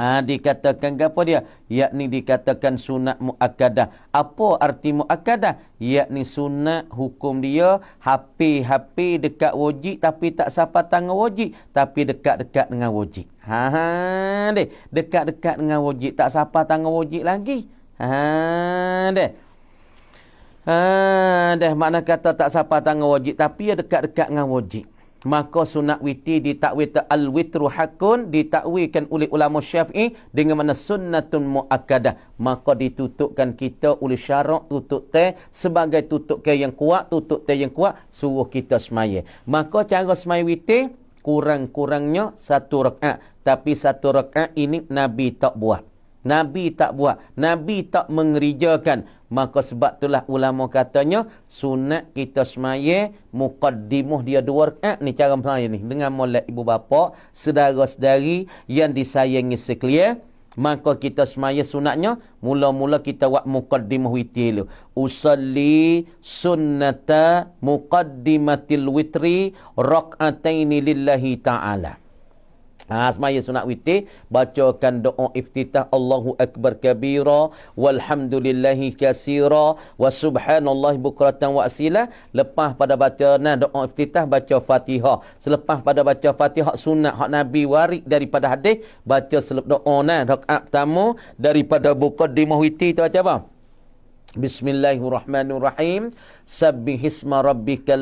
Dikatakan apa dia? Yakni dikatakan sunat muakkadah. Apa arti muakkadah? Yakni sunat hukum dia hampir-hampir dekat wajib tapi tak sampai tangan wajib, tapi dekat-dekat dengan wajib. Deh, dekat-dekat dengan wajib, tak sampai tangan wajib lagi. Deh. Deh, makna kata tak sampai tangan wajib tapi dia dekat-dekat dengan wajib. Maka sunat witir ditakwil al-witru hakun, ditakwilkan oleh ulama Syafi'i dengan mana sunnatun muakkadah. Maka ditutupkan kita oleh syarak tutup teh sebagai tutup ke yang kuat, tutup teh yang kuat suruh kita semaya. Maka cara semaya witir kurang-kurangnya 1 rakaat, tapi 1 rakaat ini Nabi tak buat. Nabi tak buat, Nabi tak mengerjakan. Maka sebab itulah ulama katanya sunat kita semaya muqaddimah dia 2 rakaat ni cara semaya ni dengan molek ibu bapa, saudara-saudari yang disayangi sekalian. Maka kita semaya sunatnya mula-mula kita buat muqaddimah witir dulu. Usalli sunnata muqaddimatil witri rak'ataini lillahi ta'ala. Semaya sunat witir, bacakan doa iftitah Allahu Akbar kabira walhamdulillahi kasira wa subhanallahi bukratan wa asila. Lepas pada baca doa iftitah, baca Fatihah. Selepas pada baca Fatihah sunat hak Nabi warid daripada hadis, baca doa rakaat pertama daripada muqaddimah witir tu baca apa? Bismillahirrahmanirrahim. Sabbihisma rabbikal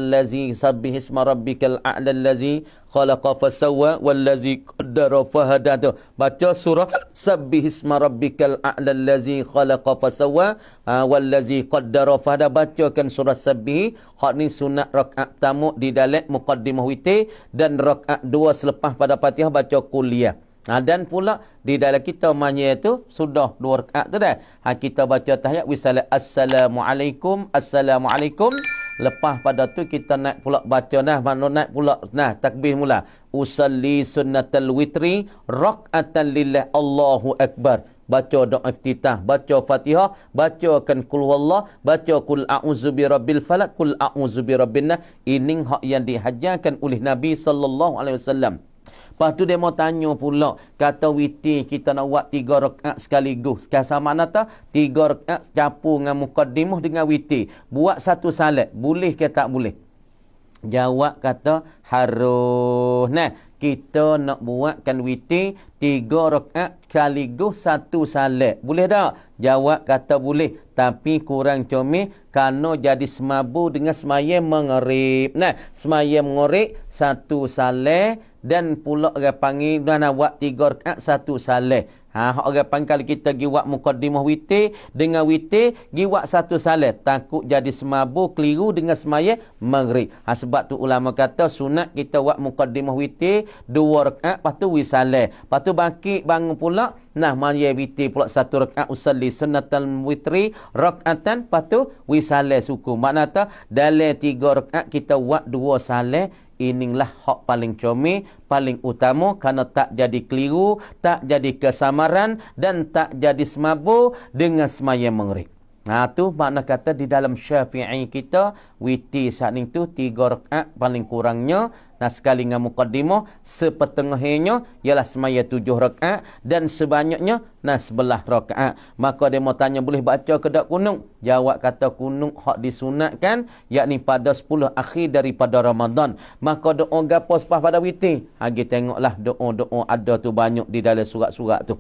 a'la allazi khalaqa fasawwa wallazi qaddara fahada. Baca surah Sabbihisma rabbikal a'la allazi khalaqa fasawwa wallazi qaddara fahada. Bacakan surah Sabbih. Hak ni sunat rakaat pertama di dalam muqaddimah witir, dan rakaat 2 selepas pada Fatihah baca kuliah. Dan pula di dalam kita manya itu sudah 2 rakaat tu dah. Kita baca tahiyat wisalat assalamualaikum, assalamualaikum. Lepas pada tu kita naik pula baca naik pula takbir mula. Usalli sunnatal witri rak'atan lillah Allahu akbar. Baca doa iftitah, baca Fatihah, bacakan qul huwallah, baca qul a'udzu birabbil falaq, qul a'udzu birabbin nas. Ini hak yang dihajarkan oleh Nabi sallallahu alaihi wasallam. Lepas tu dia mau tanya pula, kata witir kita nak buat 3 rakaat sekaligus. Kasa mana tak? 3 rakaat campur dengan muqaddimah dengan witir. Buat satu salat, boleh ke tak boleh? Jawab kata harus. Kita nak buatkan witir 3 rakaat sekaligus satu salat. Boleh tak? Jawab kata boleh. Tapi kurang comel kerana jadi semabu dengan semaya mengerip. Semaya mengerip satu salat. Dan pula orang panggil nak buat 3 rakaat satu salat. Orang panggil kalau kita pergi buat muqaddimah witir dengan witir, pergi buat satu salat, takut jadi semabu keliru dengan semaya maghrib. Sebab tu ulama kata sunat kita buat muqaddimah witir 2 rakaat, lepas tu wisalat. Lepas tu bangkit bangun pula, maya witir pula 1 rakaat, usalli sunnatal witri rakaatan, lepas tu wisalat suku. Makna tak dalam 3 rakaat kita buat 2 salat. Inilah hak paling comel, paling utama, kerana tak jadi keliru, tak jadi kesamaran dan tak jadi semabur dengan semaya maghrib. Tu makna kata di dalam Syafi'i kita witir saat ni tu 3 rakaat paling kurangnya. Sekali dengan muqaddimah, sepetengahnya ialah semaya 7 rakaat dan sebanyaknya 11 rakaat. Maka dia mau tanya boleh baca ke tak kunung? Jawab kata kunung hak disunatkan yakni pada 10 akhir daripada Ramadan. Maka doa gapo selepas pada witir? Kita tengoklah doa-doa ada tu banyak di dalam surat-surat tu.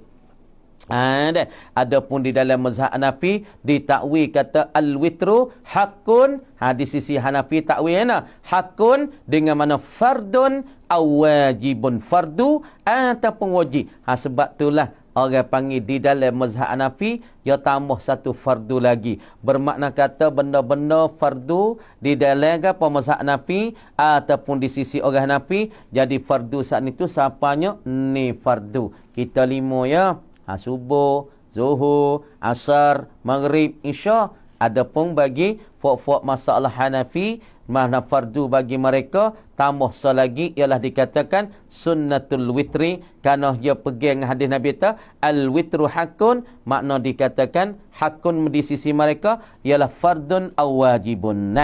Adapun di dalam mazhab Hanafi ditakwil kata al-witru hakun. Di sisi Hanafi takwil hakun dengan mana fardun aw wajibun, fardu ataupun wajib. Sebab itulah orang panggil di dalam mazhab Hanafi dia tambah satu fardu lagi. Bermakna kata benda-benda fardu di dalam apa mazhab Hanafi ataupun di sisi orang Hanafi jadi fardu saat itu siapanya ni fardu. Kita 5 ya. Subuh, zuhur, asar, maghrib, isya. Adapun bagi fok-fok masalah Hanafi, mana fardu bagi mereka tambah selagi ialah dikatakan sunnatul witri, kerana dia pegang hadis Nabi ta al-witru hakun, makna dikatakan hakun di sisi mereka ialah fardun aw wajibun.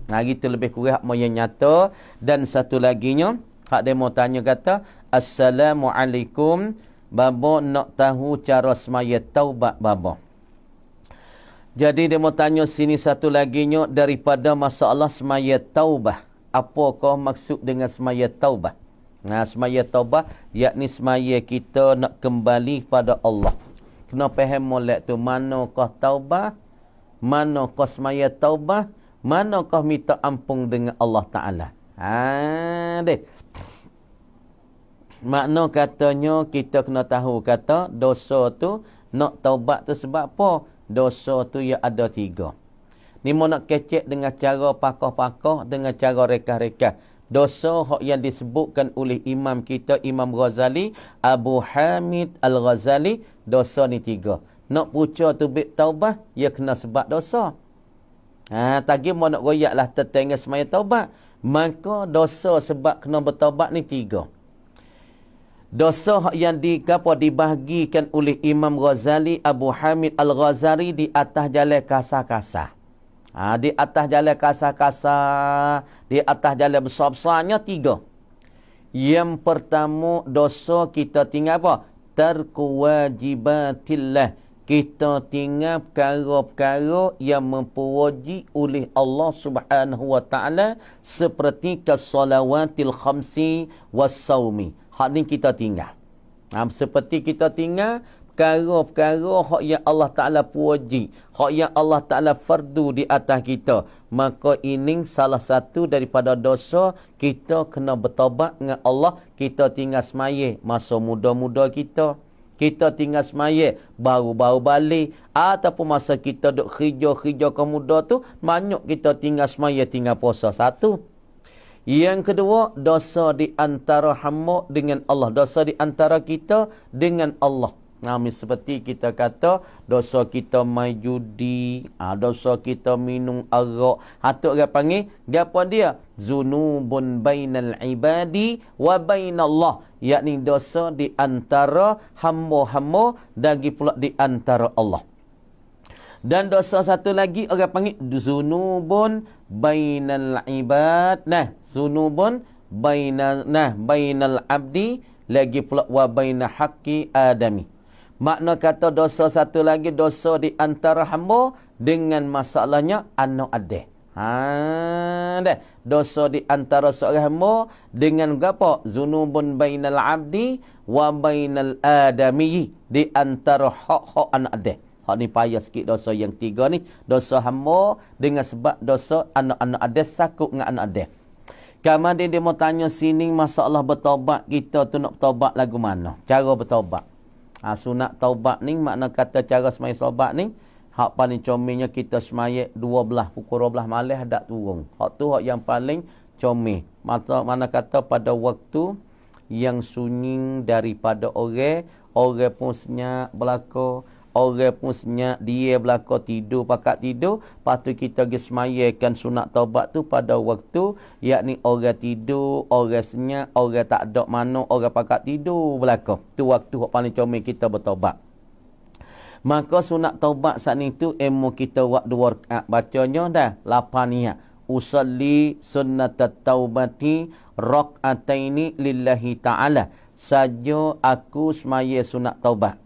Gitu lebih kurang hak yang nyata. Dan satu laginya hak dia mau tanya kata assalamualaikum Babo nak tahu cara semaya taubat babo. Jadi dia mau tanya sini satu lagi nya daripada masalah semaya taubah. Apakah maksud dengan semaya taubah? Nah, semaya taubah yakni semaya kita nak kembali pada Allah. Kena faham molek tu manakah taubah? Manakah semaya taubah? Manakah minta ampun dengan Allah Ta'ala? Deh. Makna katanya kita kena tahu kata dosa tu nak taubat tu sebab apa? Dosa tu ya ada 3. Ni mau nak kecek dengan cara pakah-pakah, dengan cara rekah-rekah. Dosa yang disebutkan oleh imam kita, Imam Ghazali, Abu Hamid Al-Ghazali, dosa ni 3. Nak puca tu bit taubah, ya kena sebab dosa. Tadi mau nak goyaklah tetangga semaya taubat. Maka dosa sebab kena bertaubat ni 3. Dosa yang dibahagikan oleh Imam Ghazali, Abu Hamid Al-Ghazali di atas jalan kasar-kasar. Di atas jalan kasar-kasar, di atas jalan besar-besarnya 3. Yang pertama, dosa kita tinggal apa? Tarku wajibatillah. Kita tinggal perkara-perkara yang memperwajib oleh Allah Subhanahu wa taala seperti kasalawatil khamsi was-saumi. Hak ni kita tinggal. Seperti kita tinggal perkara-perkara hak yang Allah Taala pewajib, hak yang Allah Taala fardu di atas kita. Maka ini salah satu daripada dosa kita kena bertaubat dengan Allah. Kita tinggal semaya masa muda-muda kita. Kita tinggal semaya baru-baru balik. Ataupun masa kita duk hijau-hijau ke muda tu, banyak kita tinggal semaya, tinggal puasa 1. Yang kedua, dosa di antara hamba dengan Allah. Dosa di antara kita dengan Allah. Seperti kita kata, dosa kita main judi, dosa kita minum arak. Hatuk orang panggil, apa dia? Zunubun bainal ibadi wa bainallah. Yakni dosa di antara hamba-hamba dan pula di antara Allah. Dan dosa satu lagi orang panggil zunubun bainal ibad. Zunubun bainal abdi lagi pula wa baina haqqi adami. Makna kata dosa satu lagi dosa di antara hamba dengan masalahnya anak adik. Dosa di antara seorang hamba dengan apa? Zunubun bainal abdi wa bainal adami, di antara hak-hak anak adik. Hak ni payah sikit dosa yang 3 ni. Dosa hamba dengan sebab dosa anak-anak adik, sakut dengan anak adik. Kemudian dia mau tanya sini masalah bertaubat. Kita tu nak bertaubat lagu mana? Cara bertaubat. Sunat taubat ni makna kata cara semaya taubat ni. Hak paling comelnya kita semaya 12 pukul 12 malam dak turun. Hak tu hak yang paling comel. Mana kata pada waktu yang sunyi daripada orang pun senyap belaka. Orang pun senyap, dia belaka tidur, pakat tidur. Lepas tu kita pergi semayakan sunat taubat tu pada waktu, yakni orang tidur, orang senyap, orang tak ada mana, orang pakat tidur belaka. Tu waktu yang paling comel kita bertaubat. Maka sunat taubat saat itu, kita buat 2 rakaat. Bacanya dah 8 niat. Usalli sunnatat taubati rak'ataini lillahi ta'ala. Saja aku semaya sunat taubat.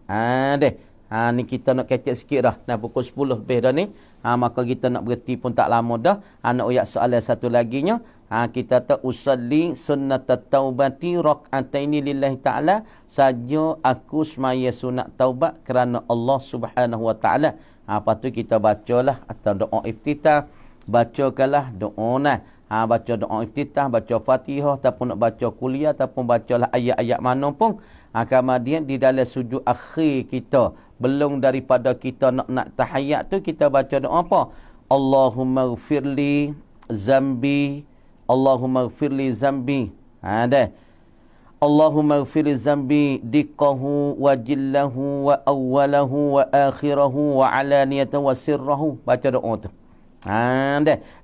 Ni kita nak kecek sikit dah. Pukul 10 lebih dah ni. Maka kita nak berhenti pun tak lama dah. Nak uyak soalan satu lagi nya. Kita tak usalli sunnatat taubati rak'ataini lillahi ta'ala. Saja aku semaya sunat taubat kerana Allah Subhanahu wa ta'ala. Lepas tu kita bacalah atau doa iftitah. Bacakanlah doa nah. Baca doa iftitah, baca Fatihah, ataupun nak baca kuliah, ataupun bacalah ayat-ayat mana pun. Kemudian di dalam sujud akhir kita, belum daripada kita nak tahiyat tu, kita baca doa apa? Allahumma ghfirli zambi, Allahumma ghfirli zambi. Allahumma ghfirli zambi diqqahu wa jillahu wa awwalahu wa akhirahu wa alaniyatahu wa sirrahu. Baca doa tu.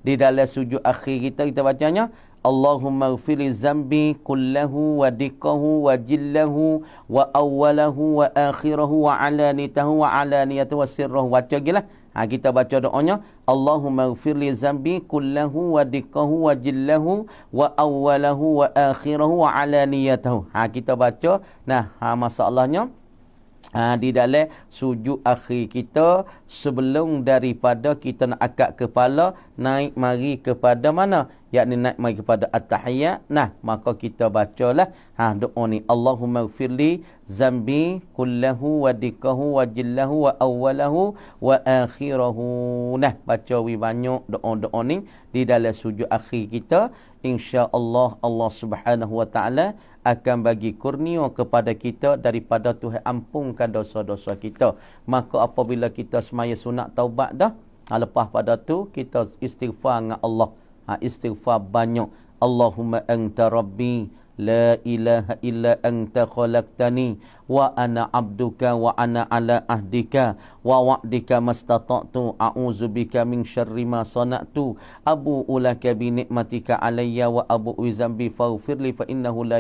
Di dalam sujud akhir kita bacanya Allahumma ghfirli zambi kullahu wa diqqahu wa jillahu wa awwalahu wa akhirahu wa alaniyatahu wa alaniyatahu wa sirrahu. Baca gilah. Kita baca doanya, Allahumma ighfirli zambi kullahu wa dikkahu wa jillahu wa awwalahu wa akhirahu wa alaniyatahu. Kita baca. Nah, masalahnya di dalam sujud akhir kita sebelum daripada kita nak angkat kepala naik mari kepada mana, yakni naik mari kepada at-tahiyat. Nah, maka kita bacalah doa ni, Allahumma ighfirli zambi kullahu wa dikkahu wa jillahu wa awwalahu wa akhirahu. Nah, baca banyak doa-doa ni di dalam sujud akhir kita. InsyaAllah Allah Subhanahu wa ta'ala akan bagi kurnia kepada kita daripada Tuhan ampunkan dosa-dosa kita. Maka apabila kita semaya sunat taubat dah, lepas pada tu kita istighfar dengan Allah. Istighfar banyak. Allahumma anta rabbi la ilaha illa anta khalaqtani wa ana abduka wa ana ala ahdika wa wa'dika mastata'tu a'udzubika min syarri ma sana'tu abu'u laka bi ni'matika alayya wa abu'u zambi faghfirli fa innahu la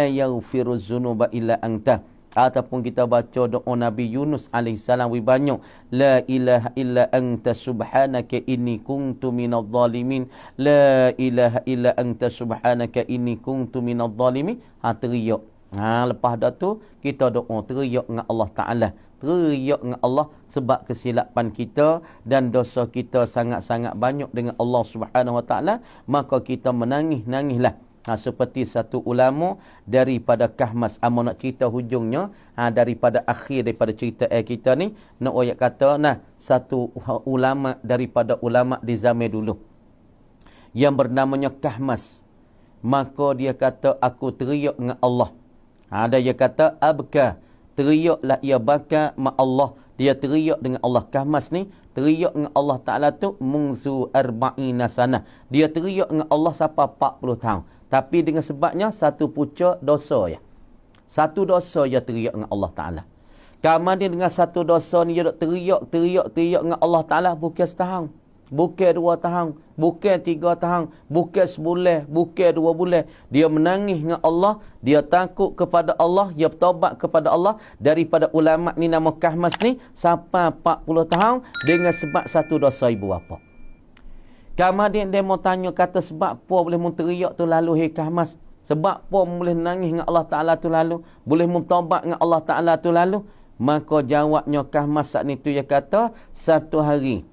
yaghfiru dzunuba illa anta. Ataupun kita baca doa Nabi Yunus AS banyak, la ilaha illa anta subhanaka inni kuntu minadh dhalimin, la ilaha illa anta subhanaka inni kuntu minadh dhalimin. Teriak. Lepas dah tu kita doa teriak dengan Allah Taala, teriak dengan Allah sebab kesilapan kita dan dosa kita sangat-sangat banyak dengan Allah Subhanahu Wa Taala. Maka kita menangis-nangislah. Seperti satu ulama daripada Kahmas, nak cerita hujungnya daripada akhir daripada cerita kita ni, nak ayat kata satu ulama daripada ulama di zaman dulu yang bernamanya Kahmas. Maka dia kata, aku teriak dengan Allah. Ada dia kata abka, teriaklah ia baka ma Allah. Dia teriak dengan Allah. Kahmas ni teriak dengan Allah Ta'ala tu munzu arba'ina sanah. Dia teriak dengan Allah sampai 40 tahun. Tapi dengan sebabnya satu pucuk dosa ya. Satu dosa dia teriak dengan Allah Ta'ala. Kemudian dengan satu dosa ni dia teriak dengan Allah Ta'ala bukan setahun, bukan 2 tahun, bukan 3 tahun, bukan sebulan, bukan 2 bulan. Dia menangis dengan Allah, dia takut kepada Allah, dia bertaubat kepada Allah. Daripada ulama ni nama Kahmas ni sampai 40 tahun dengan sebab satu dosa ibu bapa. Kemudian dia mau tanya, kata sebab apa boleh teriak tu lalu hei Kahmas? Sebab apa boleh nangis dengan Allah Ta'ala tu lalu? Boleh bertaubat dengan Allah Ta'ala tu lalu? Maka jawabnya Kahmas saat itu dia kata, satu hari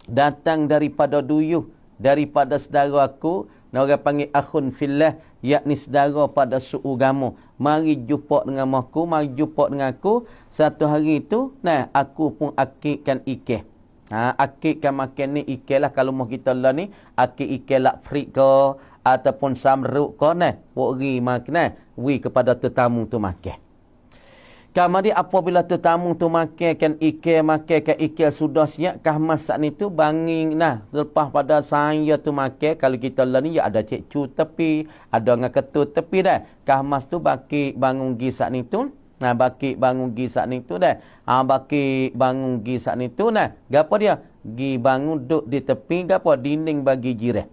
datang daripada duyuh, daripada saudara aku, orang panggil akhun fillah, yakni saudara pada seagama. Mari jumpa dengan aku, mari jumpa dengan aku. Satu hari itu, aku pun akikkan ikeh. Akikkan makan ni ikan lah. Kalau mau kita lah ni akik ikan lak frik ke ataupun samruk ke wari makan wi kepada tetamu tu makan. Kemudian apabila tetamu tu makan ikan sudah siap, Kahmas saat ni tu banging lepas pada saya tu makan. Kalau kita lah ni ya ada cikcu tepi, ada dengan ketut tepi dah. Kahmas tu baki bangun gi saat ni tu. Baki bangun gi saat ni tu dah. Baki bangun gi saat ni tu gapo dia? Gi bangun duduk di tepi gapo dinding bagi jiran.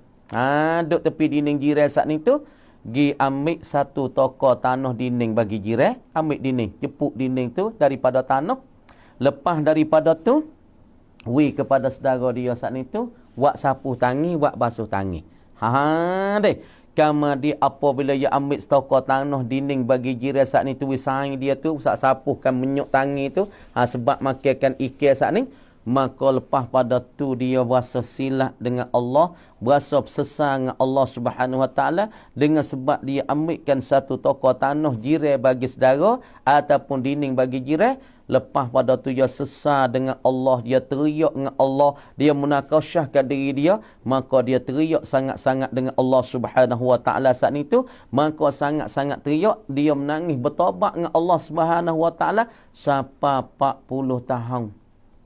Duduk tepi dinding jiran saat ni tu, gi ambil satu toko tanah dinding bagi jiran, ambil dinding, jepuk dinding tu daripada tanah. Lepas daripada tu, wi kepada saudara dia saat ni tu, wak sapu tangi, wak basuh tangi. Deh. Kemudian apabila dia ambil setokor tanah dinding bagi jiran saat ni tu, wisang dia tu sapuhkan menyuk tangi tu sebab makankan ikan saat ni. Maka lepas pada tu dia berasa silap dengan Allah, berasa sesal dengan Allah Subhanahu Wa Taala dengan sebab dia ambilkan satu tokor tanah jiran bagi saudara ataupun dinding bagi jiran. Lepas pada tu dia sesal dengan Allah, dia teriak dengan Allah, dia munakasyahkan diri dia. Maka dia teriak sangat-sangat dengan Allah Subhanahu Wa Taala saat itu. Maka sangat-sangat teriak, dia menangis bertaubat dengan Allah Subhanahu Wa Taala sampai 40 tahun.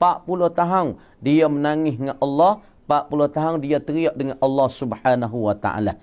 40 tahun dia menangis dengan Allah, 40 tahun dia teriak dengan Allah Subhanahu Wa Taala.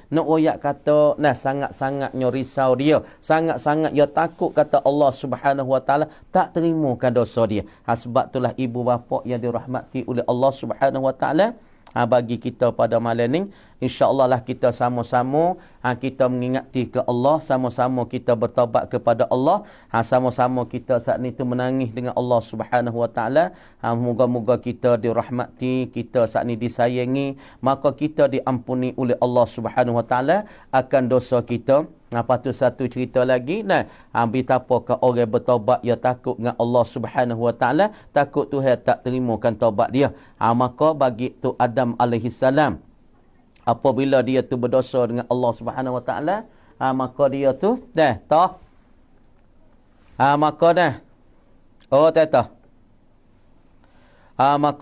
Nak oyak kata sangat-sangatnya risau dia, sangat-sangat dia takut kata Allah Subhanahu Wa Taala tak terimakan dosa dia. Sebab itulah ibu bapa yang dirahmati oleh Allah Subhanahu Wa Taala, bagi kita pada malam ni. InsyaAllah lah kita sama-sama kita mengingati ke Allah, sama-sama kita bertaubat kepada Allah, sama-sama kita saat ni tu menangis dengan Allah Subhanahu Wa Taala. Moga-moga kita dirahmati, kita saat ni disayangi, maka kita diampuni oleh Allah Subhanahu Wa Taala akan dosa kita. Lepas tu satu cerita lagi, betapa ke orang bertaubat ia takut dengan Allah Subhanahu Wa Taala, takut Tuhan tak terimakan taubat dia. Maka bagi tu Adam alaihi salam, apabila dia tu berdosa dengan Allah Subhanahu Wa Taala, maka dia tu maka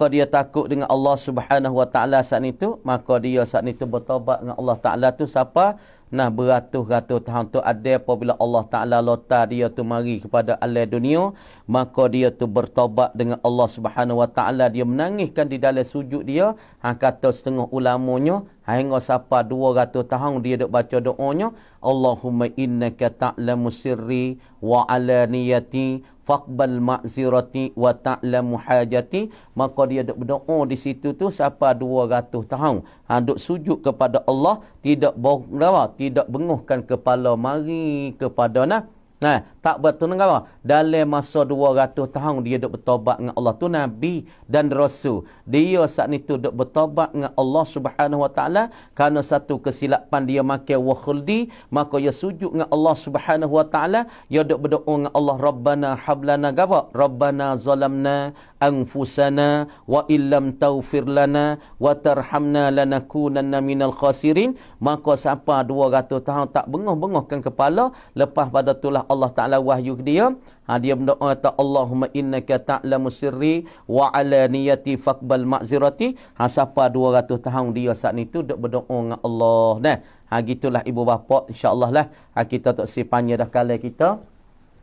dia takut dengan Allah Subhanahu Wa Taala saat itu, maka dia saat itu bertaubat dengan Allah Taala tu siapa? Beratus-ratus tahun tu ada apabila Allah Ta'ala lota dia tu mari kepada alam dunia, maka dia tu bertaubat dengan Allah Subhanahu Wa Ta'ala. Dia menangiskan di dalam sujud dia, kata setengah ulamanya, hingga sampai 200 tahun dia duk baca doanya, Allahumma innaka ta'lamu sirri wa alaniyati faqbal ma'zirati wa ta'lamu hajati. Maka dia duk berdoa di situ tu sampai 200 tahun. Duk sujud kepada Allah, tidak bengokkan kepala, mari kepada tak bertenang dalam masa 200 tahun dia duk bertobat dengan Allah tu, Nabi dan Rasul. Dia saat ni tu duk bertobat dengan Allah Subhanahu Wa Taala kerana satu kesilapan dia makan wa khuldi, maka dia sujud dengan Allah Subhanahu Wa Taala, dia duk berdoa dengan Allah, Rabbana hablana gaba, Rabbana zalamna anfusana wa illam taghfir lana wa tarhamna lanakunanna minal khasirin. Maka sampai 200 tahun tak bengah-bengahkan kepala. Lepas pada itulah Allah Ta'ala wahyu ke dia. Dia berdoa kata, Allahumma innaka ta'lamu sirri wa alaniyati faqbal ma'zirati. Sampai 200 tahun dia saat ni tu duk berdoa dengan Allah. Gitulah ibu bapa, insya-Allah lah kita tak sipanya dah kala kita.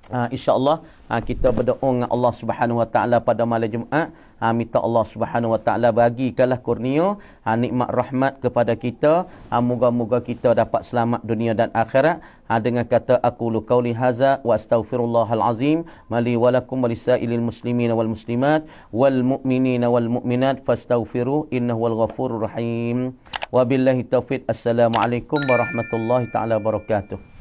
InsyaAllah kita berdoa dengan Allah Subhanahu Wa Taala pada malam Jumaat. Minta Allah Subhanahu Wa Taala bagikanlah kurnia, nikmat rahmat kepada kita. Moga-moga kita dapat selamat dunia dan akhirat. Dengan kata aqulu qauli hadza wa astaghfirullahal azim mali wa lakum wa lisailil muslimin wal muslimat wal mu'minina wal mu'minat fastaghfiru innahu wal ghafurur rahim. Wabillahi taufiq. Assalamualaikum warahmatullahi taala wabarakatuh.